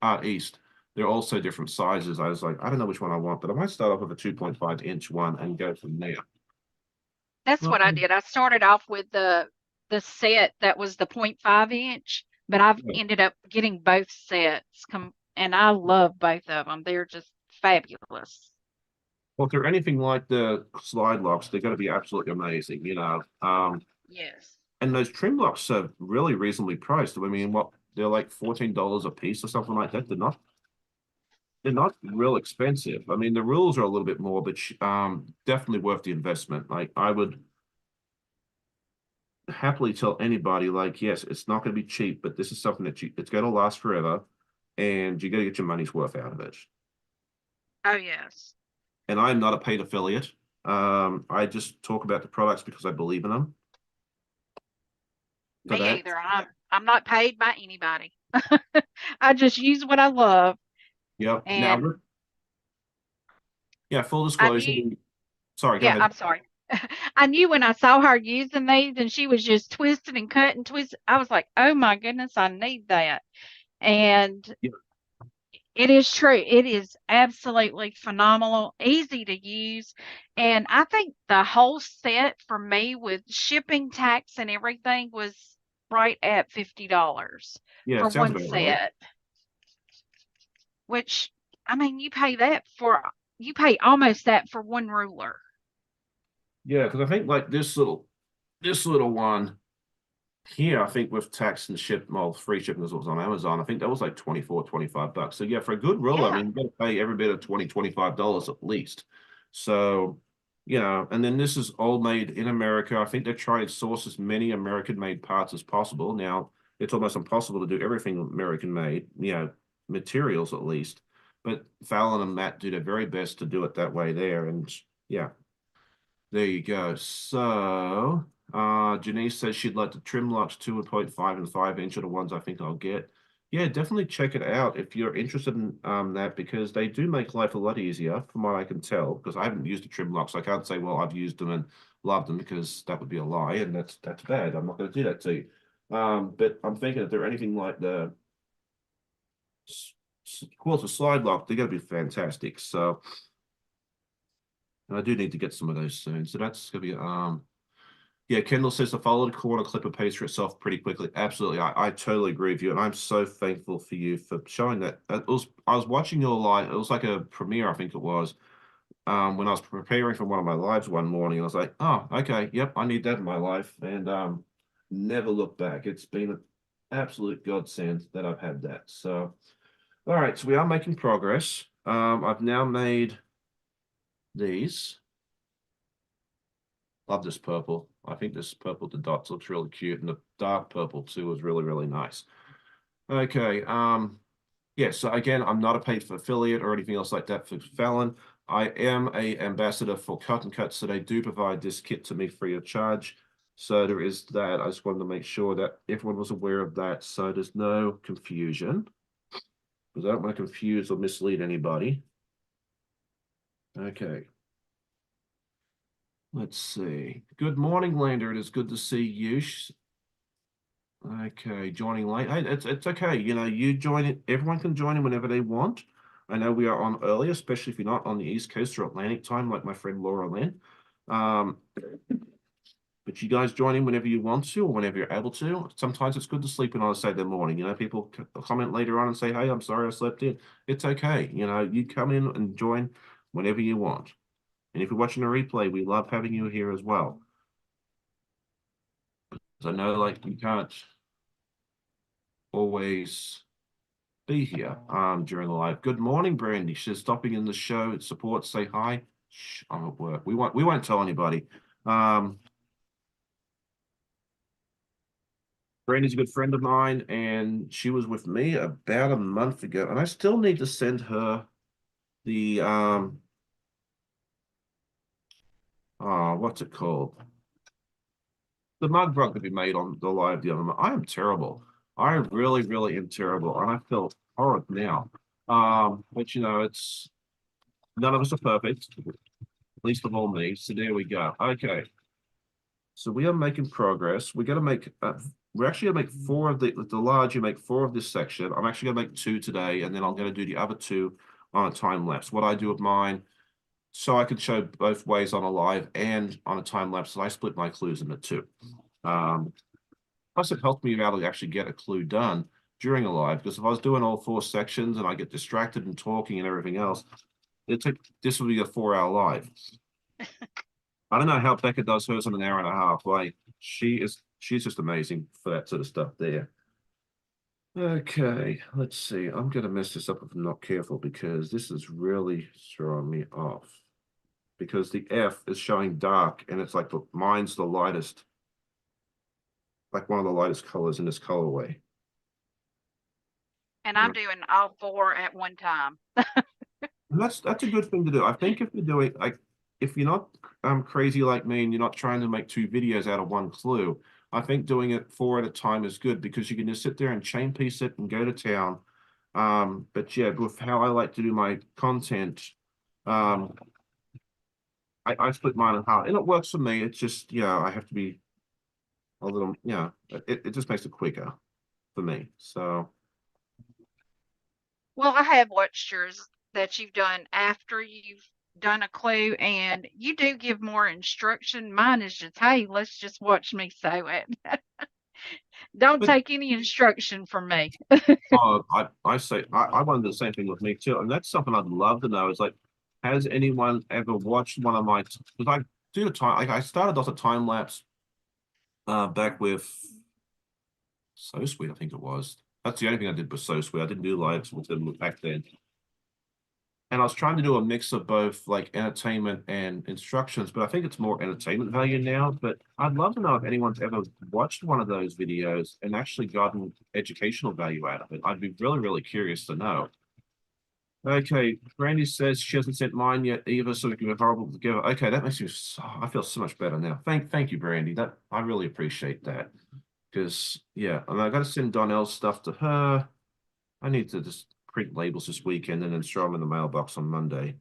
Art East, they're also different sizes. I was like, I don't know which one I want, but I might start off with a 2.5-inch one and go from there. That's what I Um, did. I started off with the set that was the 0.5 inch, but I've ended up getting both sets and I love both of them. They're just fabulous. Well, if they're anything like the slide locks, they're going to be absolutely amazing, you know. Yes. And those trim locks are really reasonably priced. I mean, what, they're like $14 a piece or something like that. They're not real expensive. I mean, the rules are a little bit more, but definitely worth the investment. Like, I would happily tell anybody, like, yes, it's not going to be cheap, but this is something that it's going to last forever, and you got to get your money's worth out of it. Oh, yes. And I'm not a paid affiliate. I just talk about the products because I believe in them. So Me that, either. I'm not paid by anybody. I just use what I love. yep. Now, And yeah, full I disclosure. knew, Sorry, go yeah, ahead. I'm sorry. I knew when I saw her using these and she was just twisting and cutting, twisting. I was like, oh my goodness, I need that. And Yeah, it is true. It is absolutely phenomenal, easy to use. And I think the whole set for me with shipping, tax, and everything was right at $50 yeah, for sounds one about right. set, which I mean, you pay almost that for one ruler. Yeah, because I think like this little one here, I think with tax and well, free shipping as it was on Amazon, I think that was like 24, $25. So yeah, for a good roller, I Yeah. mean, you got to pay every bit of 20, $25 at least. So, and then this is all made in America. I think they're trying to source as many American-made parts as possible. Now, it's almost impossible to do everything American-made, materials at least. But Fallon and Matt do their very best to do it that way there. And yeah, there you go. So, Janice says she'd like the trim locks 2.5 and 5 inch are the ones I think I'll get. Yeah, definitely check it out if you're interested in that, because they do make life a lot easier from what I can tell, because I haven't used the trim locks. I can't say, well, I've used them and loved them, because that would be a lie, and that's bad. I'm not going to do that to you. But I'm thinking if they're anything like the quilter slide lock, they're going to be fantastic. So, and I do need to get some of those soon. So that's going to be Yeah, Kendall says the folded corner clipper pays for itself pretty quickly. Absolutely. I totally agree with you. And I'm so thankful for you for showing that. I was watching your live, it was like a premiere, I think it was. When I was preparing for one of my lives one morning, I was like, oh, okay, yep, I need that in my life. And never looked back. It's been an absolute godsend that I've had that. So all right, so we are making progress. I've now made these. Love this purple. I think this purple with the dots looks really cute, and the dark purple too is really, really nice. Okay, yeah, so again, I'm not a paid for affiliate or anything else like that for Fallon. I am a ambassador for Cut and Cut, so they do provide this kit to me free of charge. So there is that. I just wanted to make sure that everyone was aware of that, so there's no confusion, because I don't want to confuse or mislead anybody. Okay. Let's see. Good morning, Lander. It is good to see you. Okay, joining late. Hey, it's okay. You know, you join it. Everyone can join in whenever they want. I know we are on early, especially if you're not on the East Coast or Atlantic time, like my friend Laura Lynn. But you guys join in whenever you want to or whenever you're able to. Sometimes it's good to sleep in on a Saturday morning. You know, people comment later on and say, "Hey, I'm sorry I slept in." It's okay. You know, you come in and join whenever you want. And if you're watching a replay, we love having you here as well. Because I know, like, you can't always be here during the live. Good morning, Brandy. She's stopping in the show. Support, say hi. Shh, I'm at work. We won't tell anybody. Brandy's a good friend of mine, and she was with me about a month ago, and I still need to send her the what's it called? The mug rug that we made on the live the other month. I am terrible. I really, really am terrible, and I feel horrid now. But you know, it's none of us are perfect, at least of all me. So there we go. Okay. So we are making progress. We're gonna make we're actually gonna make four of the large, you make four of this section. I'm actually gonna make two today, and then I'm gonna do the other two on a time lapse. What I do with mine, so I can show both ways on a live and on a time lapse, and I split my clues into two. Plus, it helped me out to actually get a clue done during a live, because if I was doing all four sections and I get distracted and talking and everything else, this would be a 4-hour live. I don't know how Becca does hers in an hour and a half. Like she's just amazing for that sort of stuff there. Okay, let's see. I'm gonna mess this up if I'm not careful, because this is really throwing me off. Because the F is showing dark, and it's like mine's the lightest, like one of the lightest colors in this colorway. And I'm doing all four at one time. And that's a good thing to do. I think if you're doing like if you're not crazy like me and you're not trying to make two videos out of one clue, I think doing it four at a time is good, because you can just sit there and chain piece it and go to town. But yeah, with how I like to do my content, I split mine in half, and it works for me. It's just, yeah, I have to be a little, yeah, it just makes it quicker for me. So Well, I have watched yours that you've done after you've done a clue, and you do give more instruction. Mine is just, hey, let's just watch me sew it. Don't but take any instruction from me. I say I wonder the same thing with me too, and that's something I'd love to know. Is like, has anyone ever watched one of my? Because I do the time. Like I started off a time lapse back with So Sweet, I think it was. That's the only thing I did was So Sweet. I didn't do lives with them back then. And I was trying to do a mix of both like entertainment and instructions, but I think it's more entertainment value now. But I'd love to know if anyone's ever watched one of those videos and actually gotten educational value out of it. I'd be really, really curious to know. Okay, Brandy says she hasn't sent mine yet either, so we can be horrible together. Okay, that makes me I feel so much better now. Thank you, Brandy. That I really appreciate that. Because yeah, and I gotta send Donnell's stuff to her. I need to just print labels this weekend and then throw them in the mailbox on Monday.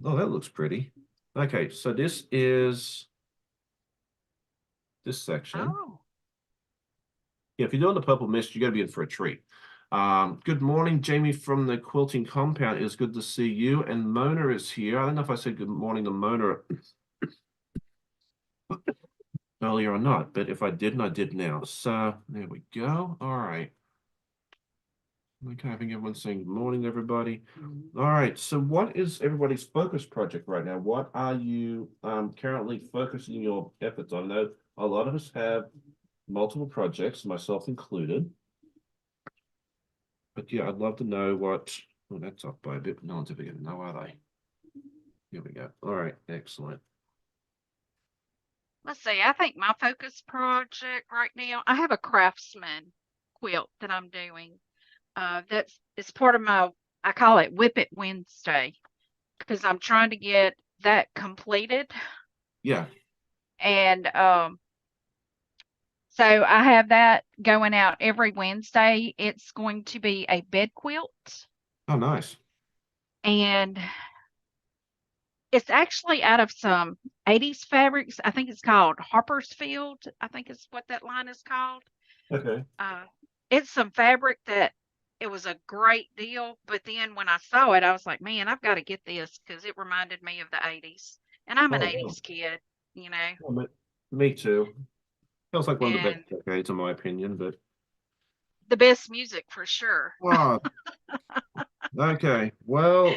Oh, that looks pretty. Okay, so this is this section. Oh, Yeah, if you're doing the purple mist, you got to be in for a treat. Good morning, Jamie from the quilting compound. It is good to see you. And Mona is here. I don't know if I said good morning to Mona. earlier or not, but if I didn't, I did now. So there we go. All right. Okay, I think everyone's saying good morning, everybody. All right, so what is everybody's focus project right now? What are you currently focusing your efforts on? I know a lot of us have multiple projects, myself included. But yeah, I'd love to know what, oh, that's up by a bit, but no one's ever gonna know, are they? Here we go. All right, excellent. Let's see, I think my focus project right now, I have a craftsman quilt that I'm doing. That's it's part of my, I call it Whip It Wednesday, because I'm trying to get that completed. Yeah. And so I have that going out every Wednesday. It's going to be a bed quilt, Oh, nice. and it's actually out of some 80s fabrics. I think it's called Harper's Field. I think is what that line is called. Okay. Uh, it's some fabric that it was a great deal, but then when I saw it, I was like, man, I've got to get this because it reminded me of the 80s. And I'm an Oh, wow. 80s kid, you know, Well, me too. Feels like one of the best and decades, in my opinion, but the best music for sure. wow. Okay. Well,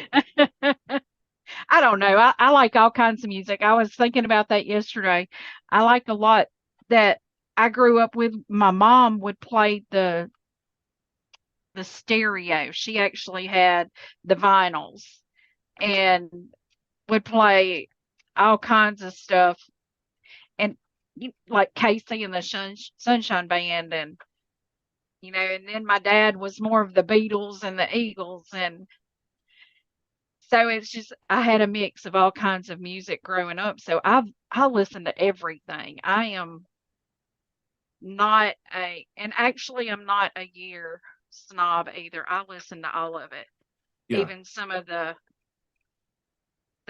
I don't know. I like all kinds of music. I was thinking about that yesterday. I like a lot that I grew up with. My mom would play the stereo. She actually had the vinyls and would play all kinds of stuff and like Casey and the Sunshine Band and and then my dad was more of the Beatles and the Eagles and so it's just I had a mix of all kinds of music growing up. So I listen to everything. I am not a and actually I'm not a year snob either. I listen to all of it, yeah. even some of the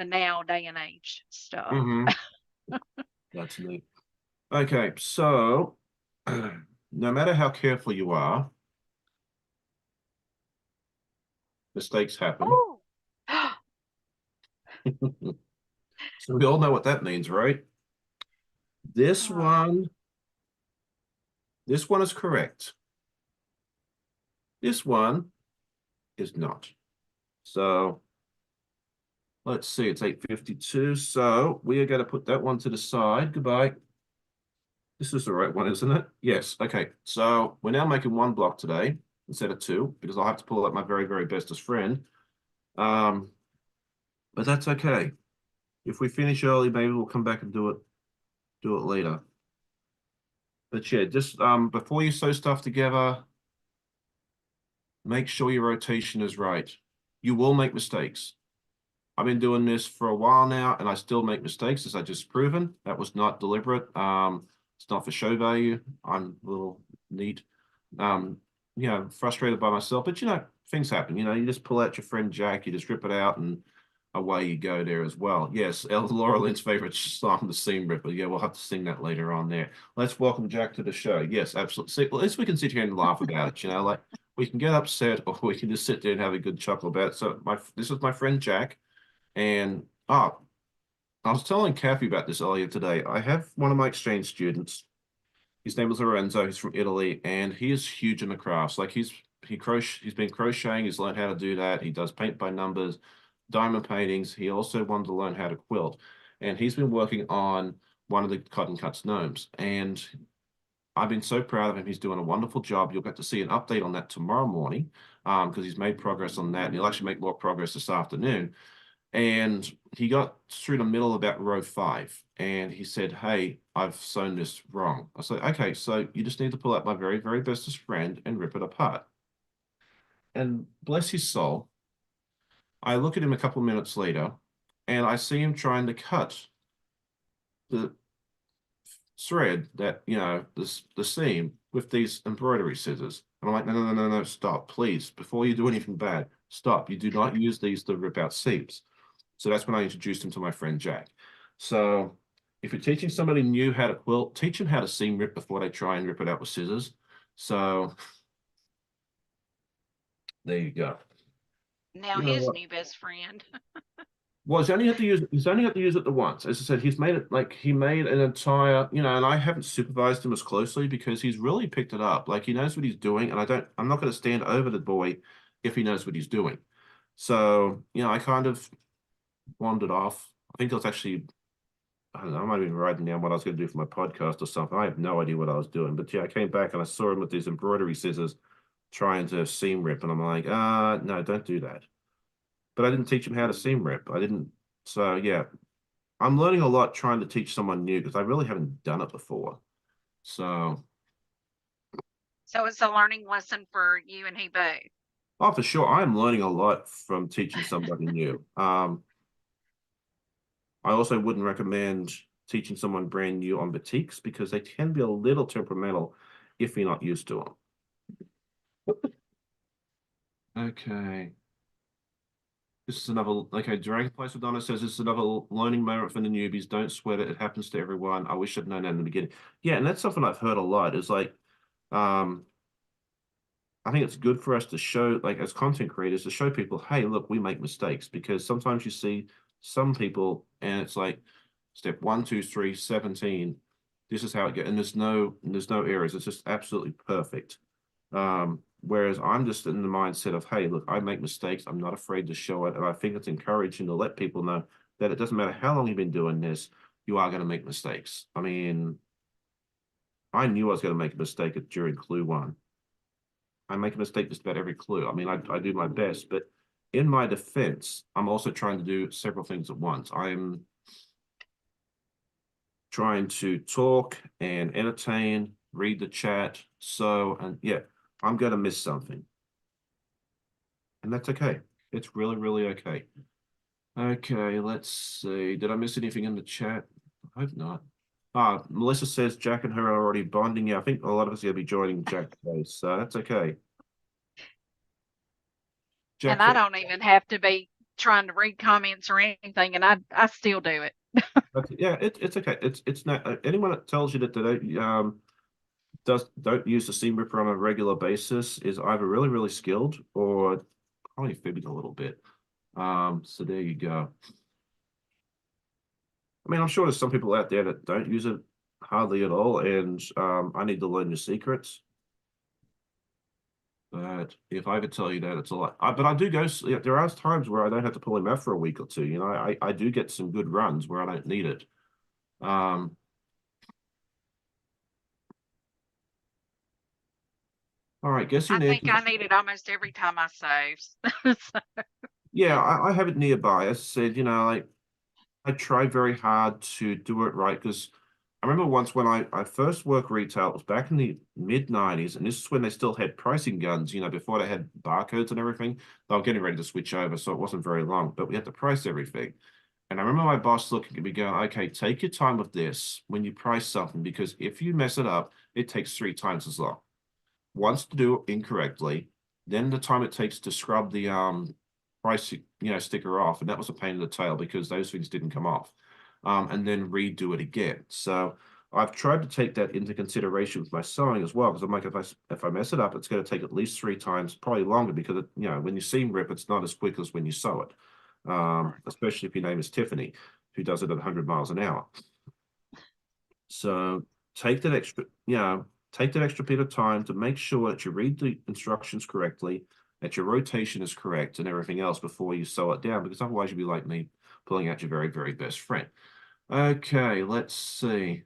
now day and age stuff. Mm-hmm. That's neat. Okay, so no matter how careful you are, mistakes happen. Oh, So we all know what that means, right? This oh, one, this one is correct. This one is not. So let's see, it's 8:52. So we are going to put that one to the side. Goodbye. This is the right one, isn't it? Yes. Okay. So we're now making one block today instead of two because I'll have to pull out my very, very bestest friend. Um, but that's okay. If we finish early, maybe we'll come back and do it later. But yeah, just before you sew stuff together, make sure your rotation is right. You will make mistakes. I've been doing this for a while now, and I still make mistakes, as I just proven. That was not deliberate. It's not for show value. I'm a little neat. Um, frustrated by myself, but things happen. You just pull out your friend Jack, you just rip it out, and away you go there as well. Yes, Laura Lynn's favorite song, The Seam Ripper. Yeah, we'll have to sing that later on there. Let's welcome Jack to the show. Yes, absolutely. See, well, at least we can sit here and laugh about it. Like we can get upset, or we can just sit there and have a good chuckle about it. So this is my friend Jack. And I was telling Kathy about this earlier today. I have one of my exchange students. His name is Lorenzo. He's from Italy, and he is huge in the crafts. Like he's been crocheting. He's learned how to do that. He does paint by numbers, diamond paintings. He also wanted to learn how to quilt, and he's been working on one of the cotton cuts gnomes. And I've been so proud of him. He's doing a wonderful job. You'll get to see an update on that tomorrow morning, because he's made progress on that, and he'll actually make more progress this afternoon. And he got through the middle about row 5 and he said, hey, I've sewn this wrong. I said, okay, so you just need to pull out my very, very bestest friend and rip it apart. And bless his soul, I look at him a couple of minutes later and I see him trying to cut the thread that, the seam with these embroidery scissors. And I'm like, no, no, no, no, no, stop, please. Before you do anything bad, stop. You do not use these to rip out seams. So that's when I introduced him to my friend Jack. So if you're teaching somebody new how to quilt, teach them how to seam rip before they try and rip it out with scissors. So there you go. now You know his what? new best friend. Well, he's only had to use it the once. As I said, he's made it like he made an entire, and I haven't supervised him as closely because he's really picked it up. Like he knows what he's doing, and I'm not going to stand over the boy if he knows what he's doing. So, I kind of wandered off. I think I was actually, I don't know, I might have been writing down what I was going to do for my podcast or something. I have no idea what I was doing, but yeah, I came back and I saw him with these embroidery scissors trying to seam rip, and I'm like, no, don't do that. But I didn't teach him how to seam rip. I didn't. So yeah, I'm learning a lot trying to teach someone new because I really haven't done it before. So, So it's a learning lesson for you and he both. oh, for sure, I'm learning a lot from teaching somebody new. I also wouldn't recommend teaching someone brand new on batiks because they can be a little temperamental if you're not used to them. Okay. This is another, okay, Dragonfly Saldana says this is another learning moment for the newbies. Don't sweat it. It happens to everyone. I wish I'd known that in the beginning. Yeah, and that's something I've heard a lot is like, um, I think it's good for us to show, like as content creators, to show people, hey, look, we make mistakes because sometimes you see some people and it's like step 1, 2, 3, 17. This is how it goes, and there's no errors. It's just absolutely perfect. Whereas I'm just in the mindset of, hey, look, I make mistakes. I'm not afraid to show it, and I think it's encouraging to let people know that it doesn't matter how long you've been doing this, you are going to make mistakes. I mean, I knew I was going to make a mistake during Clue 1. I make a mistake just about every clue. I mean, I do my best, but in my defense, I'm also trying to do several things at once. I'm trying to talk and entertain, read the chat. So, and yeah, I'm going to miss something. And that's okay. It's really, really okay. Okay, let's see. Did I miss anything in the chat? I hope not. Melissa says Jack and her are already bonding. Yeah, I think a lot of us are going to be joining Jack today, so that's okay. And Jack, I don't even have to be trying to read comments or anything, and I still do it. yeah, it's okay. It's not anyone that tells you that they don't use the seam ripper on a regular basis is either really, really skilled or probably fibbing a little bit. So there you go. I mean, I'm sure there's some people out there that don't use it hardly at all, and I need to learn the secrets. But if I ever tell you that, it's a lot. But I do go. Yeah, there are times where I don't have to pull him out for a week or two. I do get some good runs where I don't need it. Um, all right, guessing I think Nancy's. I need it almost every time I sew. So, Yeah, I have it nearby. As I said, like I try very hard to do it right because I remember once when I first worked retail, it was back in the mid 90s, and this is when they still had pricing guns, before they had barcodes and everything. They were getting ready to switch over, so it wasn't very long, but we had to price everything. And I remember my boss looking at me going, okay, take your time with this when you price something, because if you mess it up, it takes 3 times as long. Once to do it incorrectly, then the time it takes to scrub the price sticker off, and that was a pain in the tail because those things didn't come off, and then redo it again. So I've tried to take that into consideration with my sewing as well, because I'm like, if I mess it up, it's going to take at least 3 times, probably longer, because when you seam rip, it's not as quick as when you sew it, especially if your name is Tiffany, who does it at 100 miles an hour. So take that extra bit of time to make sure that you read the instructions correctly, that your rotation is correct and everything else before you sew it down, because otherwise you'll be like me, pulling out your very, very best friend. Okay, let's see.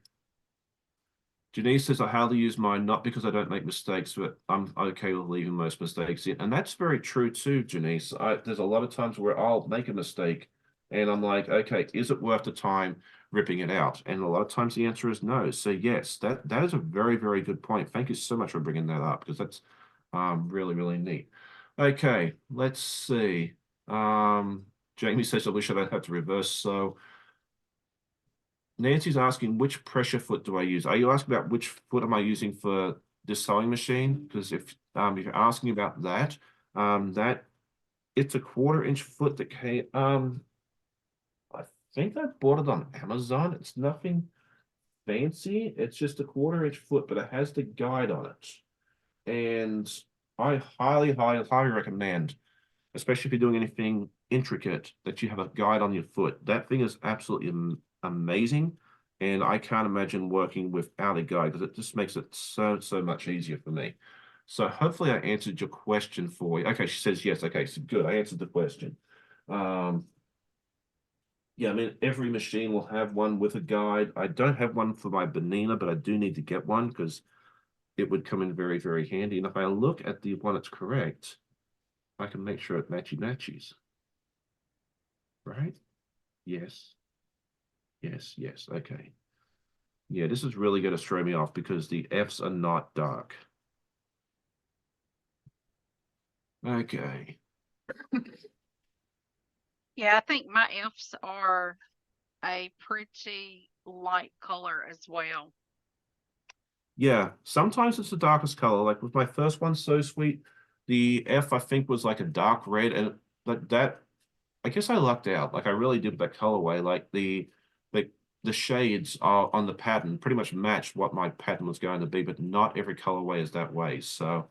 Janice says, I hardly use mine, not because I don't make mistakes, but I'm okay with leaving most mistakes in. And that's very true too, Janice. There's a lot of times where I'll make a mistake and I'm like, okay, is it worth the time ripping it out? And a lot of times the answer is no. So yes, that is a very, very good point. Thank you so much for bringing that up, because that's really, really neat. Okay, let's see. Jamie says, I wish I don't have to reverse. So Nancy's asking, which pressure foot do I use? Are you asking about which foot am I using for this sewing machine? Because if you're asking about that, that it's a 1/4 inch foot that came. I think I bought it on Amazon. It's nothing fancy. It's just a 1/4 inch foot, but it has the guide on it. And I highly, highly, highly recommend, especially if you're doing anything intricate that you have a guide on your foot. That thing is absolutely amazing. And I can't imagine working without a guide because it just makes it so much easier for me. So hopefully I answered your question for you. Okay, she says yes. Okay, so good. I answered the question. Yeah, I mean, every machine will have one with a guide. I don't have one for my Benina, but I do need to get one because it would come in very, very handy. And if I look at the one that's correct, I can make sure it matches. Right? Yes. Yes, yes. Okay. Yeah, this is really going to throw me off because the Fs are not dark. Okay. Yeah, I think my F's are a pretty light color as well. Yeah, sometimes it's the darkest color. Like with my first one, So Sweet, the F I think was like a dark red, and like that, I guess I lucked out. Like I really did that colorway. Like the shades are on the pattern pretty much matched what my pattern was going to be, but not every colorway is that way. So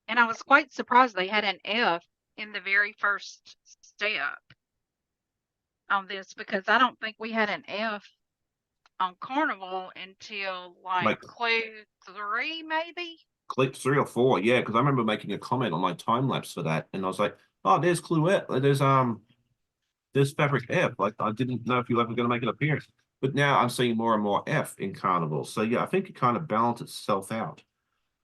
And I was quite surprised they had an F in the very first step on this because I don't think we had an F on Carnival until like like clue 3, maybe. click 3 or 4, yeah, because I remember making a comment on my time lapse for that, and I was like, oh, there's Cluette, there's Fabric F. Like I didn't know if you were ever going to make an appearance, but now I'm seeing more and more F in Carnival. So yeah, I think it kind of balanced itself out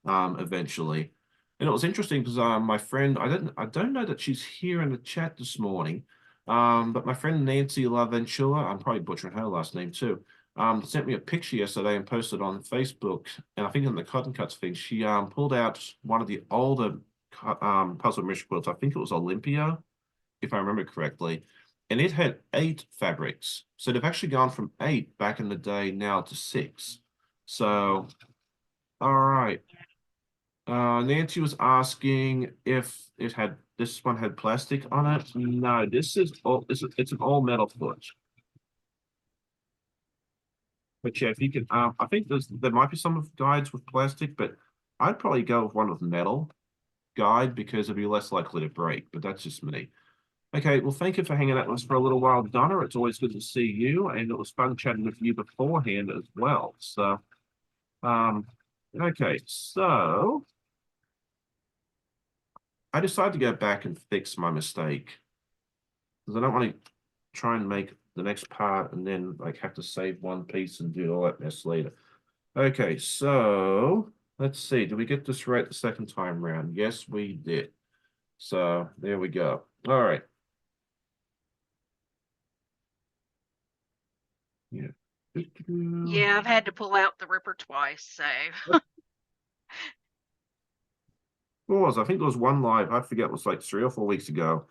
eventually. And it was interesting because my friend, I don't know that she's here in the chat this morning, but my friend Nancy LaVentura, I'm probably butchering her last name too, sent me a picture yesterday and posted on Facebook, and I think in the Cotton Cuts thing, she pulled out one of the older puzzle mystery quilts. I think it was Olympia, if I remember correctly, and it had 8 fabrics. So they've actually gone from 8 back in the day now to 6. So, all right. Nancy was asking if this one had plastic on it. No, this is all it's an all metal foot. But yeah, if you can, I think there might be some of guides with plastic, but I'd probably go with one with metal guide because it'd be less likely to break. But that's just me. Okay, well, thank you for hanging out with us for a little while, Donna. It's always good to see you, and it was fun chatting with you beforehand as well. So, okay, so I decided to go back and fix my mistake because I don't want to try and make the next part and then like have to save one piece and do all that mess later. Okay, so let's see. Did we get this right the second time round? Yes, we did. So there we go. All right. Yeah. Yeah, I've had to pull out the Ripper twice, so. What was I think there was one live, I forget, it was like 3 or 4 weeks ago.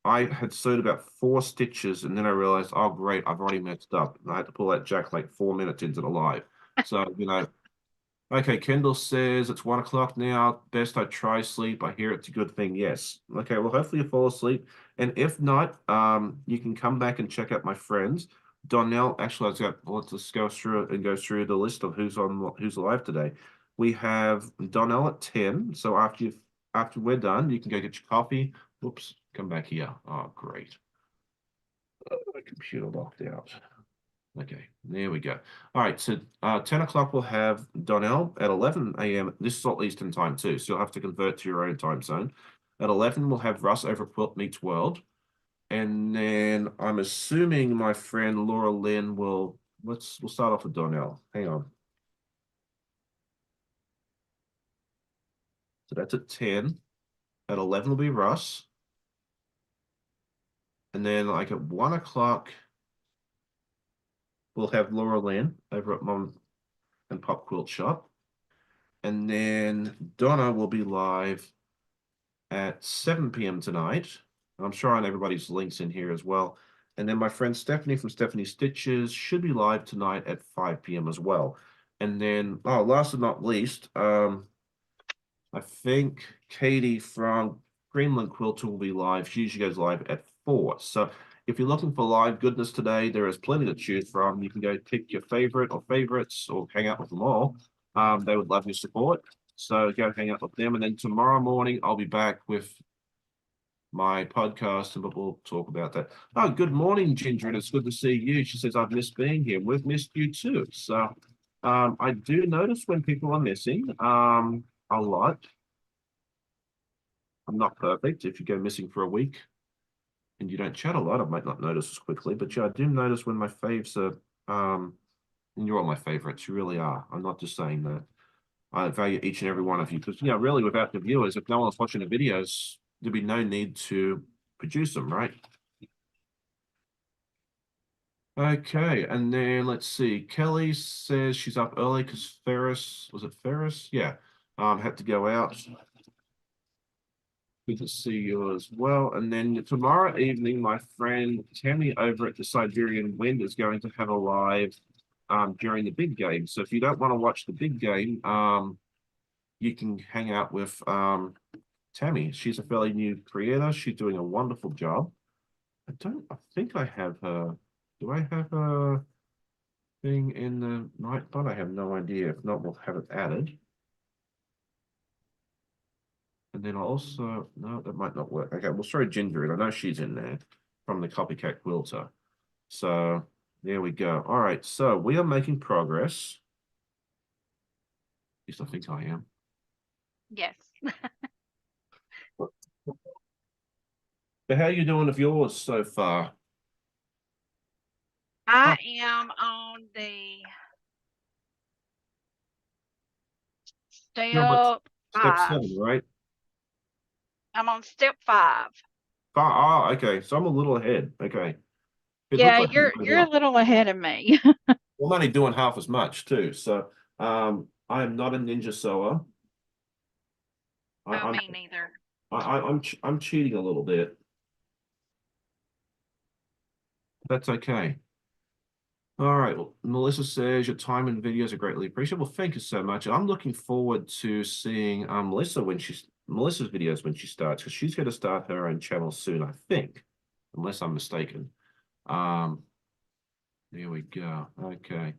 I had sewed about 4 stitches and then I realized, oh great, I've already messed up. And I had to pull that jack like 4 minutes into the live. So, okay, Kendall says it's 1 o'clock now. Best I try sleep. I hear it's a good thing. Yes. Okay, well, hopefully you fall asleep. And if not, you can come back and check out my friends. Donnell, actually, let's just go through it and go through the list of who's live today. We have Donnell at 10. So after we're done, you can go get your coffee. Whoops, come back here. Oh, great. My computer locked out. Okay, there we go. All right, so 10 o'clock we'll have Donnell at 11 a.m. This is all Eastern time too, so you'll have to convert to your own time zone. At 11, we'll have Russ over at Quilt Meets World. And then I'm assuming my friend Laura Lynn we'll start off with Donnell. Hang on. So that's at 10. At 11 will be Russ. And then like at 1 o'clock, we'll have Laura Lynn over at Mom and Pop Quilt Shop. And then Donna will be live at 7 p.m. tonight. I'm sure on everybody's links in here as well. And then my friend Stephanie from Stephanie Stitches should be live tonight at 5 p.m. as well. And then, oh, last but not least, I think Katie from Greenland Quilter will be live. She usually goes live at 4. So if you're looking for live goodness today, there is plenty to choose from. You can go pick your favorite or favorites or hang out with them all. They would love your support. So go hang out with them. And then tomorrow morning, I'll be back with my podcast, and we'll talk about that. Oh, good morning, Ginger, and it's good to see you. She says, I've missed being here. We've missed you too. So I do notice when people are missing a lot. I'm not perfect. If you go missing for a week and you don't chat a lot, I might not notice as quickly. But yeah, I do notice when my faves are, and you're all my favorites. You really are. I'm not just saying that. I value each and every one of you because, really, without the viewers, if no one's watching the videos, there'd be no need to produce them, right? Okay, and then let's see. Kelly says she's up early because Ferris, was it Ferris? Yeah, had to go out. Good to see you as well. And then tomorrow evening, my friend Tammy over at the Siberian Wind is going to have a live during the big game. So if you don't want to watch the big game, you can hang out with Tammy. She's a fairly new creator. She's doing a wonderful job. I think I have her. Do I have her thing in the night bot? I have no idea. If not, we'll have it added. And then also, no, that might not work. Okay, we'll throw Ginger in. I know she's in there from the Copycat Quilter. So there we go. All right, so we are making progress. At least I think I am. Yes. But how are you doing with yours so far? I am on the You're on step five. 7, right? I'm on step 5. Okay. So I'm a little ahead. Okay. It looks Yeah, like I'm you're a little ahead of me. well, I'm only doing half as much too. So I am not a ninja sewer. I, Oh, I'm me neither. I'm cheating a little bit. That's okay. All right. Well, Melissa says your time and videos are greatly appreciated. Well, thank you so much. I'm looking forward to seeing Melissa's videos when she starts, because she's going to start her own channel soon, I think, unless I'm mistaken. There we go. Okay.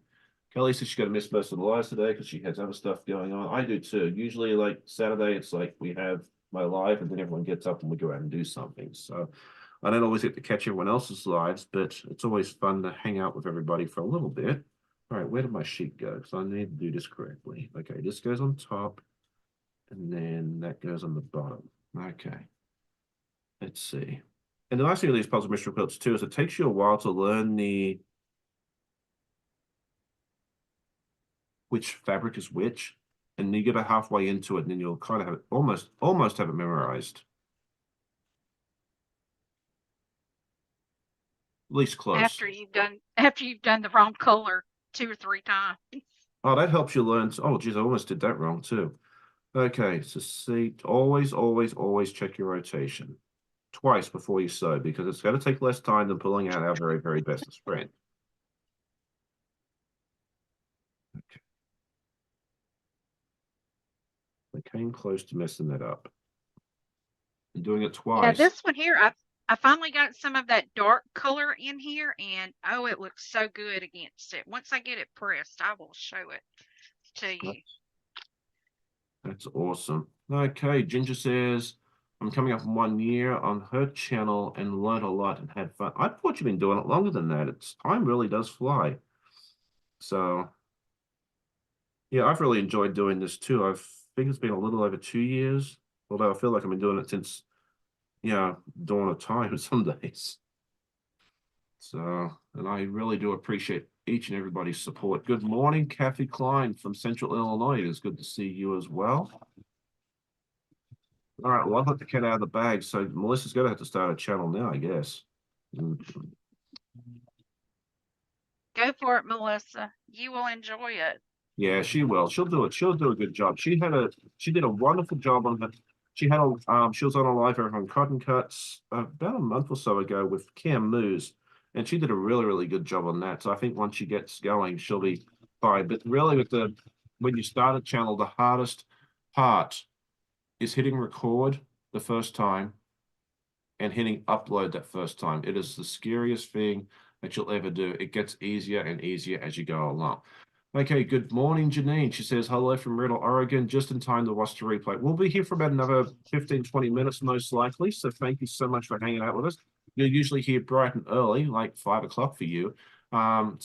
Kelly says she's going to miss most of the lives today because she has other stuff going on. I do too. Usually, like Saturday, it's like we have my live, and then everyone gets up and we go out and do something. So I don't always get to catch everyone else's lives, but it's always fun to hang out with everybody for a little bit. All right, where did my sheet go? Because I need to do this correctly. Okay, this goes on top, and then that goes on the bottom. Okay. Let's see. And the nice thing of these puzzle mystery quilts too is it takes you a while to learn which fabric is which, and you get about halfway into it, and then you'll kind of have it almost have it memorized. At least close. After you've done the wrong color 2 or 3 times. Oh, that helps you learn. Oh, geez, I almost did that wrong too. Okay, so see, always check your rotation twice before you sew, because it's going to take less time than pulling out our very bestest friend. Okay. I came close to messing that up. And doing it twice. Yeah, this one here, I finally got some of that dark color in here, and oh, it looks so good against it. Once I get it pressed, I will show it to you. That's awesome. Okay, Ginger says, I'm coming up in 1 year on her channel and learned a lot and had fun. I thought you've been doing it longer than that. Time really does fly. So, yeah, I've really enjoyed doing this too. I think it's been a little over 2 years, although I feel like I've been doing it since, dawn of time some days. So, and I really do appreciate each and everybody's support. Good morning, Kathy Klein from Central Illinois. It is good to see you as well. All right, well, I've let the cat out of the bag, so Melissa's going to have to start a channel now, I guess. Go for it, Melissa. You will enjoy it. Yeah, she will. She'll do it. She'll do a good job. She did a wonderful job on her. She was on a live over on Cotton Cuts about a month or so ago with Cam Moose, and she did a really good job on that. So I think once she gets going, she'll be fine. But really, when you start a channel, the hardest part is hitting record the first time and hitting upload that first time. It is the scariest thing that you'll ever do. It gets easier and easier as you go along. Okay, good morning, Janine. She says, hello from Riddle, Oregon, just in time to watch the replay. We'll be here for about another 15, 20 minutes, most likely. So thank you so much for hanging out with us. You're usually here bright and early, like 5 o'clock for you. So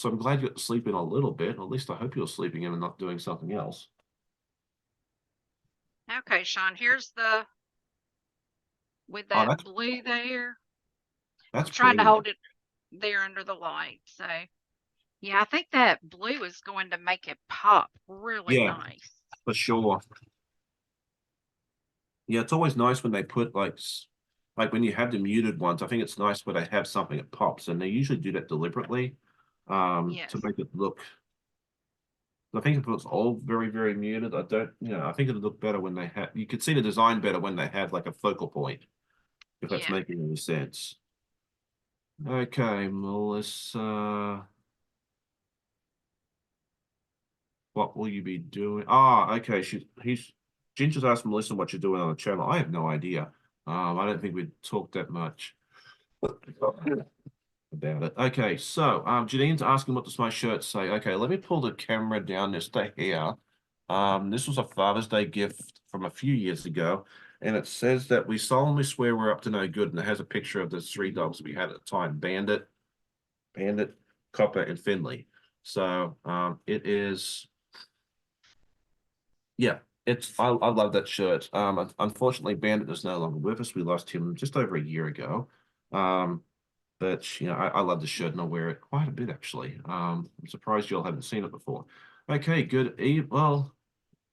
I'm glad you got to sleep in a little bit. At least I hope you're sleeping in and not doing something else. Okay, Sean, here's the with Oh, that blue there. that's I'm trying to pretty. hold it there under the light. So yeah, I think that blue is going to make it pop really Yeah, nice. for sure. Yeah, it's always nice when they put like when you have the muted ones. I think it's nice when they have something that pops, and they usually do that deliberately, to Yes. make it look. I think if it's all very, very muted, I think it'd look better when they have. You could see the design better when they have like a focal point, if that's Yeah. making any sense. Okay, Melissa, what will you be doing? Ah, okay. Ginger's asked Melissa what you're doing on the channel. I have no idea. I don't think we'd talked that much about it. Okay, so Janine's asking what does my shirt say? Okay, let me pull the camera down just to here. This was a Father's Day gift from a few years ago, and it says that we solemnly swear we're up to no good, and it has a picture of the 3 dogs we had at the time: Bandit, Copper, and Finley. So it is, yeah, I love that shirt. Unfortunately, Bandit is no longer with us. We lost him just over a year ago. But I love the shirt and I wear it quite a bit actually. I'm surprised you all haven't seen it before. Okay, good eve. Well,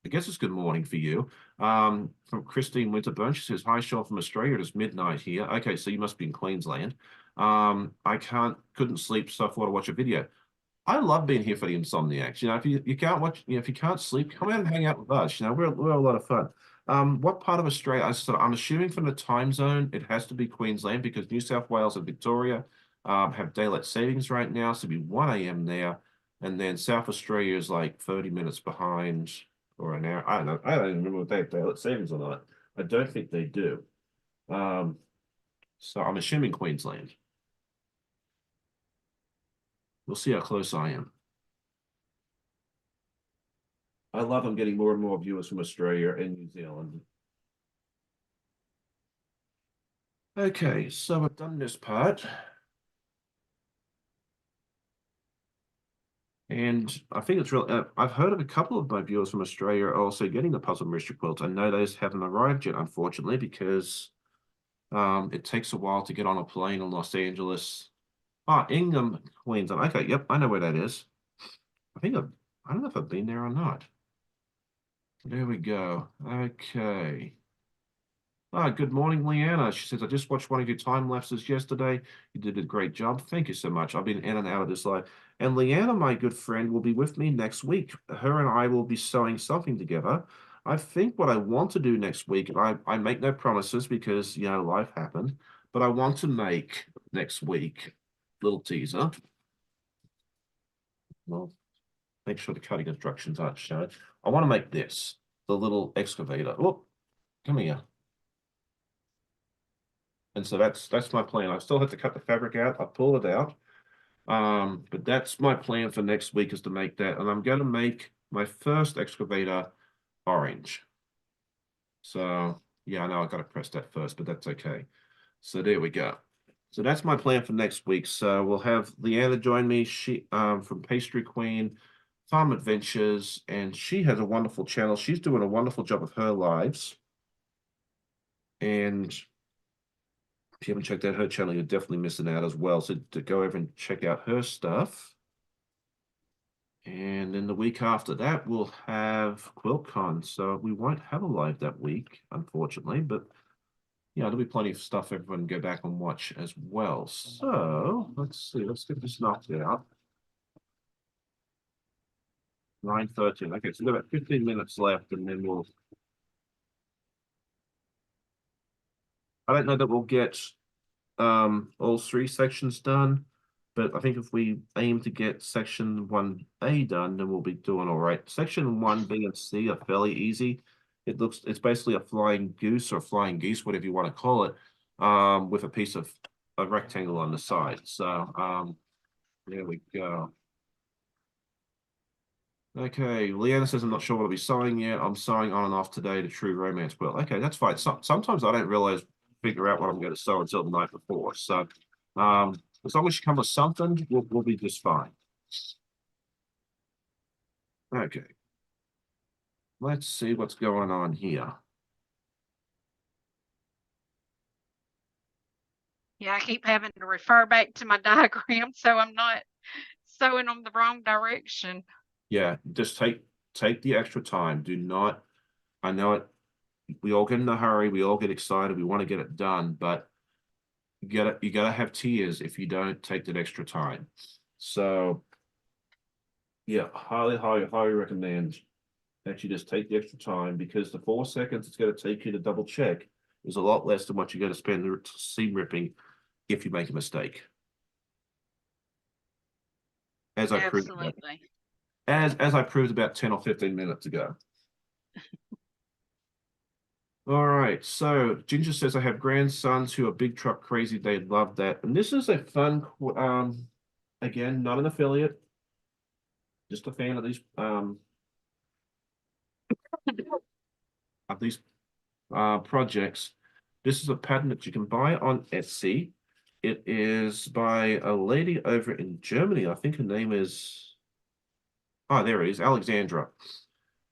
I guess it's good morning for you. From Christine Winterburn, she says, "Hi, Sean from Australia. It is midnight here." Okay, so you must be in Queensland. I couldn't sleep, so I thought I'd watch a video. I love being here for the insomniacs. If you can't watch, if you can't sleep, come out and hang out with us. We're a lot of fun. What part of Australia? I'm assuming from the time zone, it has to be Queensland because New South Wales and Victoria have daylight savings right now, so it'd be 1 a.m. there, and then South Australia is like 30 minutes behind or an hour. I don't know. I don't even remember if they have daylight savings or not. I don't think they do. Um, so I'm assuming Queensland. We'll see how close I am. I love I'm getting more and more viewers from Australia and New Zealand. Okay, so I've done this part. And I think it's real. I've heard of a couple of my viewers from Australia are also getting the Puzzle Mystery Quilt. I know those haven't arrived yet, unfortunately, because it takes a while to get on a plane in Los Angeles. Ah, Ingham, Queensland. Okay, yep, I know where that is. I don't know if I've been there or not. There we go. Okay. Good morning, Leanna. She says, I just watched one of your time lapses yesterday. You did a great job. Thank you so much. I've been in and out of this life. And Leanna, my good friend, will be with me next week. Her and I will be sewing something together. I think what I want to do next week, and I make no promises because, life happened, but I want to make next week, little teaser. Well, make sure the cutting instructions aren't shown. I want to make this, the little excavator. Oh, come here. And so that's my plan. I still have to cut the fabric out. I pull it out. But that's my plan for next week is to make that. And I'm going to make my first excavator orange. So yeah, I know I got to press that first, but that's okay. So there we go. So that's my plan for next week. So we'll have Leanna join me. She from Pastry Queen, Farm Adventures, and she has a wonderful channel. She's doing a wonderful job of her lives. And if you haven't checked out her channel, you're definitely missing out as well. So to go over and check out her stuff. And then the week after that, we'll have QuiltCon. So we won't have a live that week, unfortunately, but there'll be plenty of stuff everyone can go back and watch as well. So let's see, let's get this knocked out. 9:13. Okay, so we've got about 15 minutes left, and then I don't know that we'll get all 3 sections done, but I think if we aim to get section 1A done, then we'll be doing all right. Section 1B and C are fairly easy. It's basically a flying goose or flying geese, whatever you want to call it, with a piece of a rectangle on the side. So there we go. Okay, Leanna says, I'm not sure what I'll be sewing yet. I'm sewing on and off today to True Romance Quilt. Okay, that's fine. Sometimes I don't figure out what I'm going to sew until the night before. So as long as you come with something, we'll be just fine. Okay. Let's see what's going on here. Yeah, I keep having to refer back to my diagram so I'm not sewing them the wrong direction. Yeah, just take the extra time. Do not, I know it, we all get in a hurry, we all get excited, we want to get it done, but you gotta have tears if you don't take that extra time. So yeah, highly recommend that you just take the extra time, because the 4 seconds it's going to take you to double check is a lot less than what you're going to spend seam ripping if you make a mistake. As I proved Absolutely. as I proved about 10 or 15 minutes ago. All right, so Ginger says I have grandsons who are big truck crazy. They love that, and this is a fun. Again, not an affiliate, just a fan of these projects. This is a pattern that you can buy on Etsy. It is by a lady over in Germany. I think her name is, oh, there it is, Alexandra.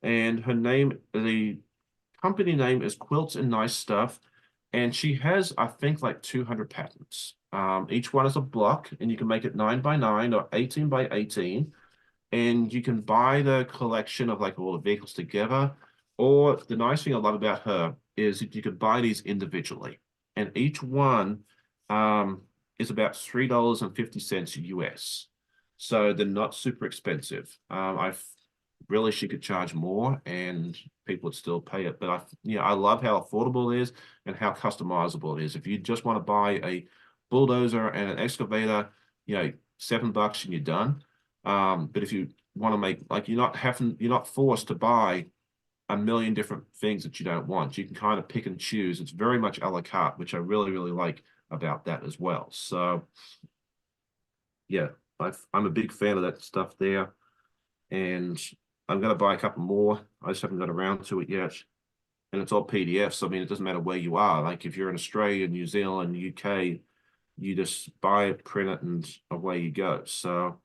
And the company name is Quilts and Nice Stuff. And she has, I think, like 200 patterns. Each one is a block, and you can make it 9 by 9 or 18 by 18. And you can buy the collection of like all the vehicles together. Or the nice thing I love about her is that you could buy these individually. And each one is about $3.50 US. So they're not super expensive. I really she could charge more and people would still pay it. But I love how affordable it is and how customizable it is. If you just want to buy a bulldozer and an excavator, $7 and you're done. But if you want to make, like, you're not forced to buy a million different things that you don't want. You can kind of pick and choose. It's very much a la carte, which I really, really like about that as well. So yeah, I'm a big fan of that stuff there. And I'm going to buy a couple more. I just haven't got around to it yet. And it's all PDFs. So, I mean, it doesn't matter where you are. Like if you're in Australia, New Zealand, UK, you just buy it, print it, and away you go. So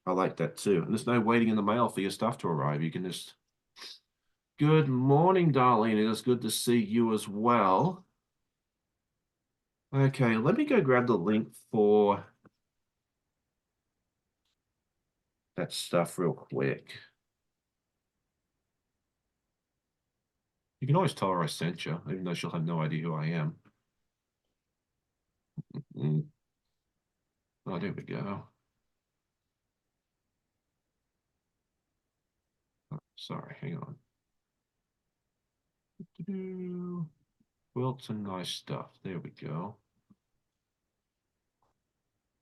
I like that too. And there's no waiting in the mail for your stuff to arrive. You can just, good morning, Darlene. It is good to see you as well. Okay, let me go grab the link for that stuff real quick. You can always tell her I sent you, even though she'll have no idea who I am. Oh, there we go. Oh, sorry, hang on. Quilts and nice stuff. There we go.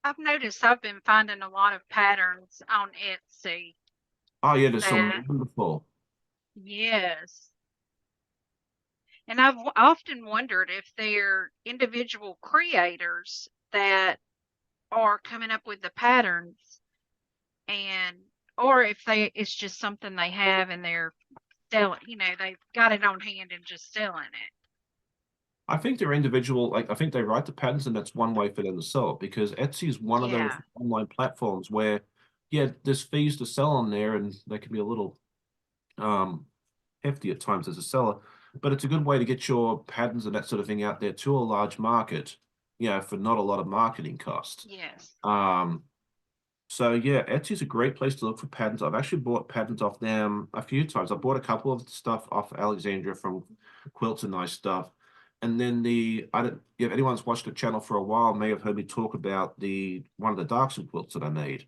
I've noticed I've been finding a lot of patterns on Etsy Oh, yeah, there's some that, wonderful. yes. And I've often wondered if they're individual creators that are coming up with the patterns and or if it's just something they have and they're selling, they've got it on hand and just selling it. I think they're individual. Like, I think they write the patterns, and that's one way for them to sell it, because Etsy is one of those Yeah. online platforms where, yeah, there's fees to sell on there, and they can be a little hefty at times as a seller, but it's a good way to get your patterns and that sort of thing out there to a large market, for not a lot of marketing cost. Yes. So yeah, Etsy's a great place to look for patterns. I've actually bought patterns off them a few times. I bought a couple of stuff off Alexandria from Quilts and Nice Stuff. And then I don't, if anyone's watched the channel for a while, may have heard me talk about one of the Darkson quilts that I made.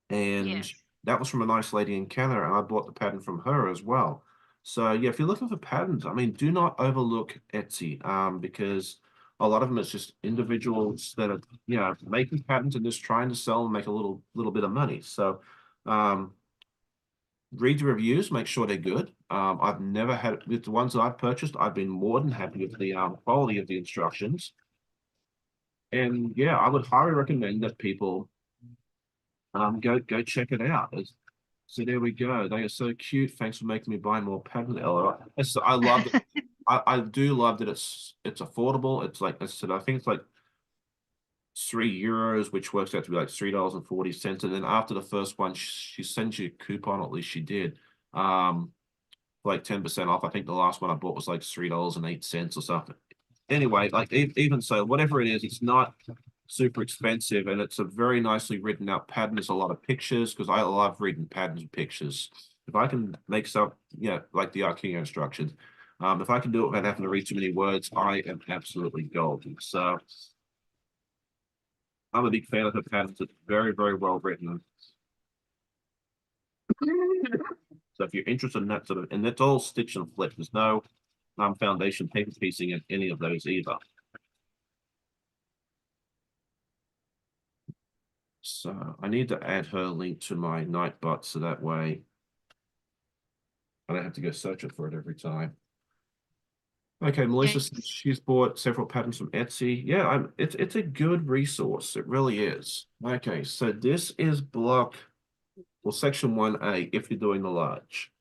And Yes. that was from a nice lady in Canada, and I bought the pattern from her as well. So yeah, if you're looking for patterns, I mean, do not overlook Etsy, because a lot of them is just individuals that are, making patterns and just trying to sell and make a little bit of money. So read the reviews, make sure they're good. I've never had, with the ones that I've purchased, I've been more than happy with the quality of the instructions. And yeah, I would highly recommend that people go check it out. So there we go. They are so cute. Thanks for making me buy more pattern, Ella. I love it. I do love that it's affordable. It's like I said, I think it's like €3, which works out to be like $3.40. And then after the first one, she sends you a coupon, at least she did. Like 10% off. I think the last one I bought was like $3.08 or something. Anyway, like even so, whatever it is, it's not super expensive, and it's a very nicely written out pattern. There's a lot of pictures because I love reading patterns and pictures. If I can make some, like the IKEA instructions, if I can do it without having to read too many words, I am absolutely golden. So I'm a big fan of her patterns. It's very, very well written. So if you're interested in that sort of, and it's all stitch and flip. There's no foundation paper piecing in any of those either. So I need to add her link to my Nightbot so that way I don't have to go searching for it every time. Okay, Melissa says she's bought several patterns from Etsy. Yeah, it's a good resource. It really is. Okay, so this is block, well, section 1A if you're doing the large.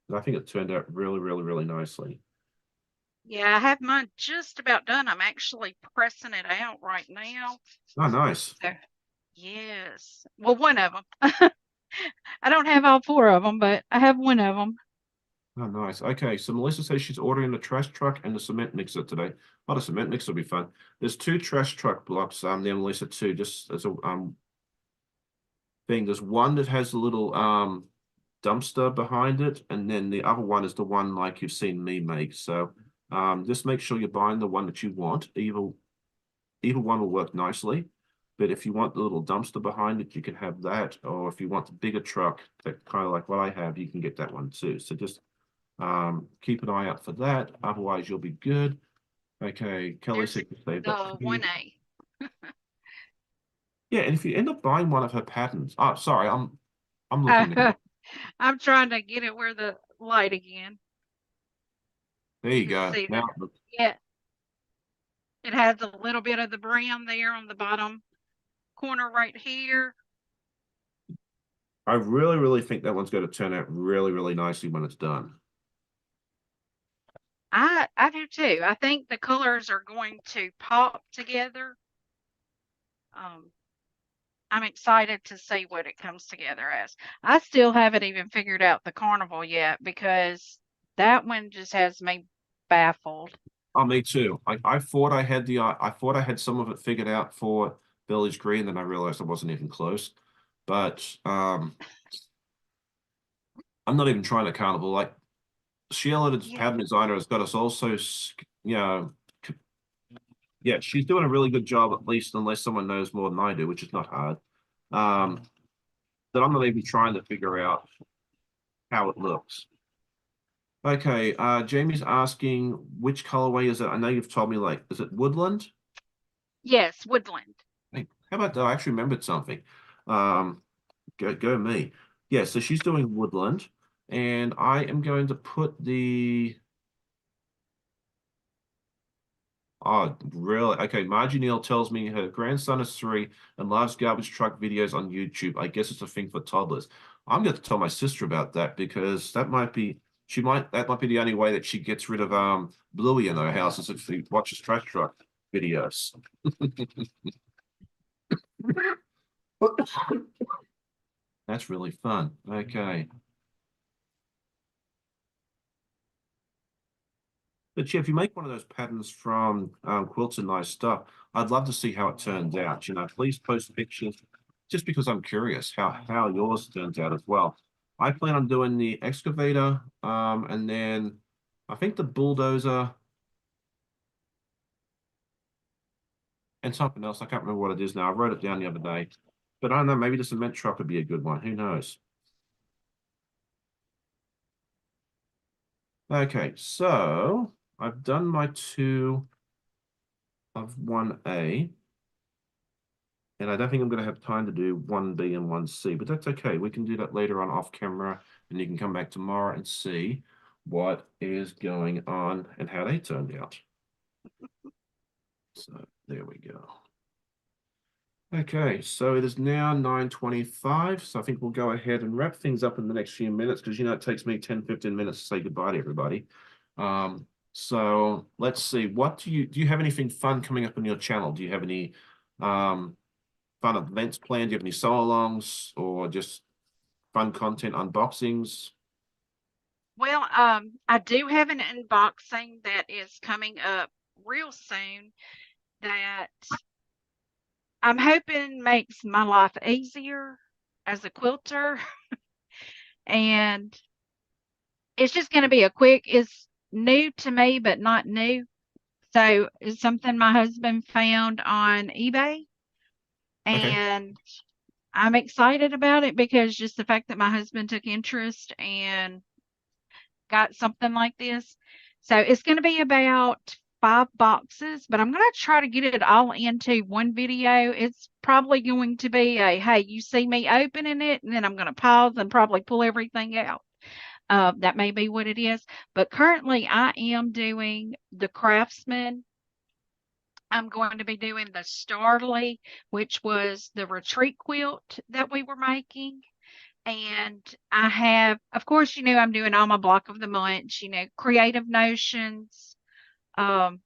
And I think it turned out really, really, really nicely. Yeah, I have mine just about done. I'm actually pressing it out right now. Oh, nice. So, yes. Well, one of them. I don't have all four of them, but I have one of them. Oh, nice. Okay, so Melissa says she's ordering the trash truck and the cement mixer today. Oh, the cement mixer will be fun. There's 2 trash truck blocks, there, Melissa, too, just as a thing. There's one that has a little dumpster behind it, and then the other one is the one like you've seen me make. So just make sure you're buying the one that you want. Either one will work nicely. But if you want the little dumpster behind it, you can have that. Or if you want the bigger truck, that kind of like what I have, you can get that one too. So just keep an eye out for that. Otherwise, you'll be good. Okay, Kelly There's said to save the that. 1A. Yeah, and if you end up buying one of her patterns, oh, sorry, I'm looking at. I'm trying to get it where the light again. There You you can go. see Now, that. Yeah, it has a little bit of the brown there on the bottom corner right here. I really, really think that one's going to turn out really, really nicely when it's done. I do too. I think the colors are going to pop together. Um, I'm excited to see what it comes together as. I still haven't even figured out the carnival yet because that one just has me baffled. Oh, me too. I thought I had I thought I had some of it figured out for Village Green, then I realized I wasn't even close. But I'm not even trying to carnival. Like Sheila, the Yeah. pattern designer, has got us also, yeah, she's doing a really good job, at least unless someone knows more than I do, which is not hard. That I'm not even trying to figure out how it looks. Okay, Jamie's asking which colorway is it? I know you've told me, like, is it Woodland? Yes, woodland. Hey, how about that? I actually remembered something. Um, go me. Yeah, so she's doing Woodland, and I am going to put the. Oh, really? Okay, Margie Neal tells me her grandson is 3 and loves garbage truck videos on YouTube. I guess it's a thing for toddlers. I'm going to tell my sister about that because that might be that might be the only way that she gets rid of Bluey in her house is if she watches trash truck videos. That's really fun. Okay. But yeah, if you make one of those patterns from Quilts and Nice Stuff, I'd love to see how it turns out. Please post pictures just because I'm curious how yours turns out as well. I plan on doing the excavator, and then I think the bulldozer and something else. I can't remember what it is now. I wrote it down the other day. But I don't know, maybe the cement truck would be a good one. Who knows? Okay, so I've done my 2 of 1A. And I don't think I'm going to have time to do 1B and 1C, but that's okay. We can do that later on off camera, and you can come back tomorrow and see what is going on and how they turned out. So there we go. Okay, so it is now 9:25. So I think we'll go ahead and wrap things up in the next few minutes because it takes me 10-15 minutes to say goodbye to everybody. So let's see. What do you have anything fun coming up on your channel? Do you have any fun events planned? Do you have any sew-alongs or just fun content unboxings? Well, I do have an unboxing that is coming up real soon that I'm hoping makes my life easier as a quilter. And it's just going to be it's new to me, but not new. So it's something my husband found on eBay. Okay. And I'm excited about it because just the fact that my husband took interest and got something like this. So it's going to be about 5 boxes, but I'm going to try to get it all into one video. It's probably going to be hey, you see me opening it, and then I'm going to pause and probably pull everything out. That may be what it is. But currently, I am doing the Craftsman. I'm going to be doing the Starly, which was the retreat quilt that we were making. And I have, of course, I'm doing all my block of the month, creative notions, um,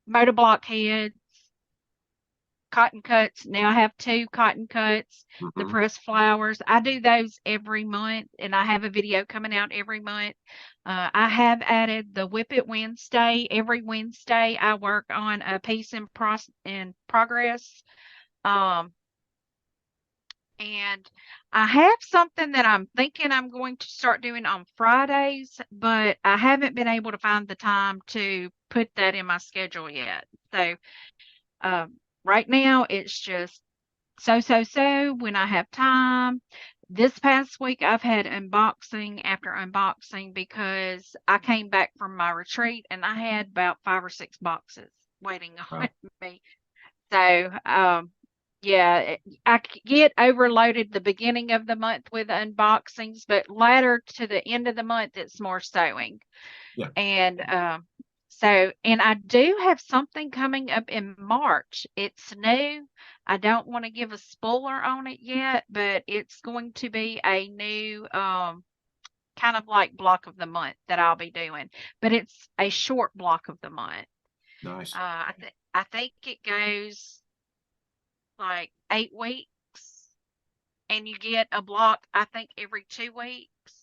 motor block heads, cotton cuts. Now I have 2 cotton cuts, the Mm-hmm. pressed flowers. I do those every month, and I have a video coming out every month. I have added the Whip It Wednesday. Every Wednesday, I work on a piece in progress. Um, And I have something that I'm thinking I'm going to start doing on Fridays, but I haven't been able to find the time to put that in my schedule yet. So right now, it's just so when I have time. This past week, I've had unboxing after unboxing because I came back from my retreat and I had about 5 or 6 boxes waiting on Wow. me. So, yeah, get overloaded the beginning of the month with unboxings, but later to the end of the month, it's more sewing. Yeah. And and I do have something coming up in March. It's new. I don't want to give a spoiler on it yet, but it's going to be a new kind of like block of the month that I'll be doing, but it's a short block of the month. Nice. I think it goes like 8 weeks, and you get a block, I think, every 2 weeks.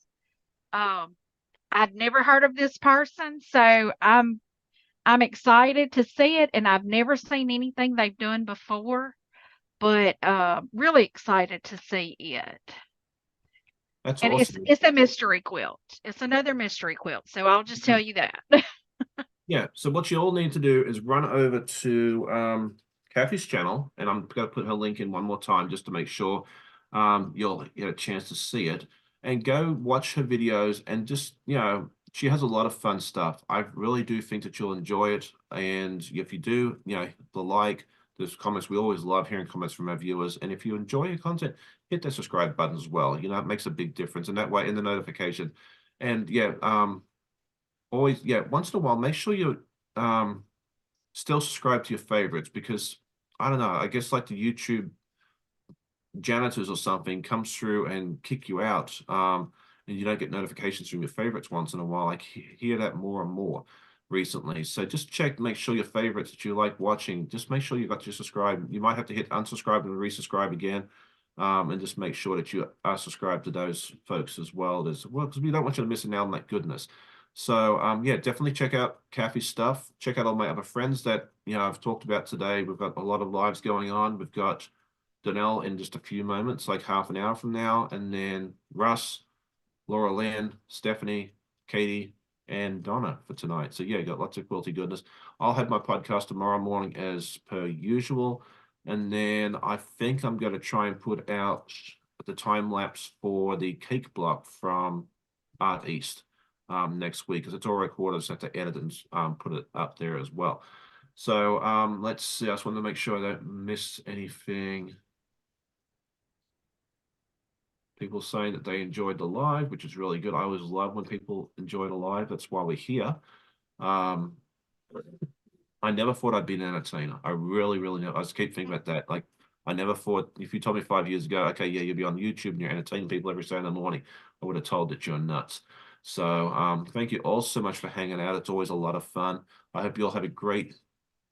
Um, I'd never heard of this person, so I'm excited to see it, and I've never seen anything they've done before, but really excited to see it. That's And it's awesome. it's a mystery quilt. It's another mystery quilt, so I'll just tell you that. Yeah, so what you all need to do is run over to Kathy's channel, and I'm going to put her link in one more time just to make sure you'll get a chance to see it, and go watch her videos. And just, she has a lot of fun stuff. I really do think that you'll enjoy it. And if you do, the like, there's comments. We always love hearing comments from our viewers. And if you enjoy your content, hit that subscribe button as well. It makes a big difference. And that way, in the notification. And yeah, always, yeah, once in a while, make sure you still subscribe to your favorites, because I don't know, I guess like the YouTube janitors or something comes through and kick you out, and you don't get notifications from your favorites once in a while. I hear that more and more recently. So just check, make sure your favorites that you like watching, just make sure you got your subscribe. You might have to hit unsubscribe and resubscribe again. And just make sure that you are subscribed to those folks as well, because we don't want you to miss out on that goodness. So yeah, definitely check out Kathy's stuff. Check out all my other friends that I've talked about today. We've got a lot of lives going on. We've got Donnell in just a few moments, like half an hour from now, and then Russ, Laura Lynn, Stephanie, Katie, and Donna for tonight. So yeah, got lots of quilty goodness. I'll have my podcast tomorrow morning as per usual. And then I think I'm going to try and put out the time lapse for the cake block from Art East next week, because it's all recorded. I just have to edit and put it up there as well. So let's see. I just want to make sure I don't miss anything. People saying that they enjoyed the live, which is really good. I always love when people enjoy the live. That's why we're here. I never thought I'd be an entertainer. I really, really never. I just keep thinking about that. Like, I never thought, if you told me 5 years ago, okay, yeah, you'll be on YouTube and you're entertaining people every Saturday morning, I would have told that you're nuts. So thank you all so much for hanging out. It's always a lot of fun. I hope you all have a great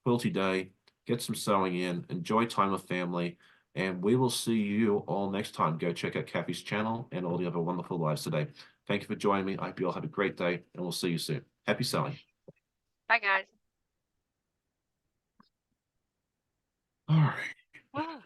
quilty day. Get some sewing in, enjoy time with family, and we will see you all next time. Go check out Kathy's channel and all the other wonderful lives today. Thank you for joining me. I hope you all have a great day, and we'll see you soon. Happy sewing. Bye, guys. All right. Whoa.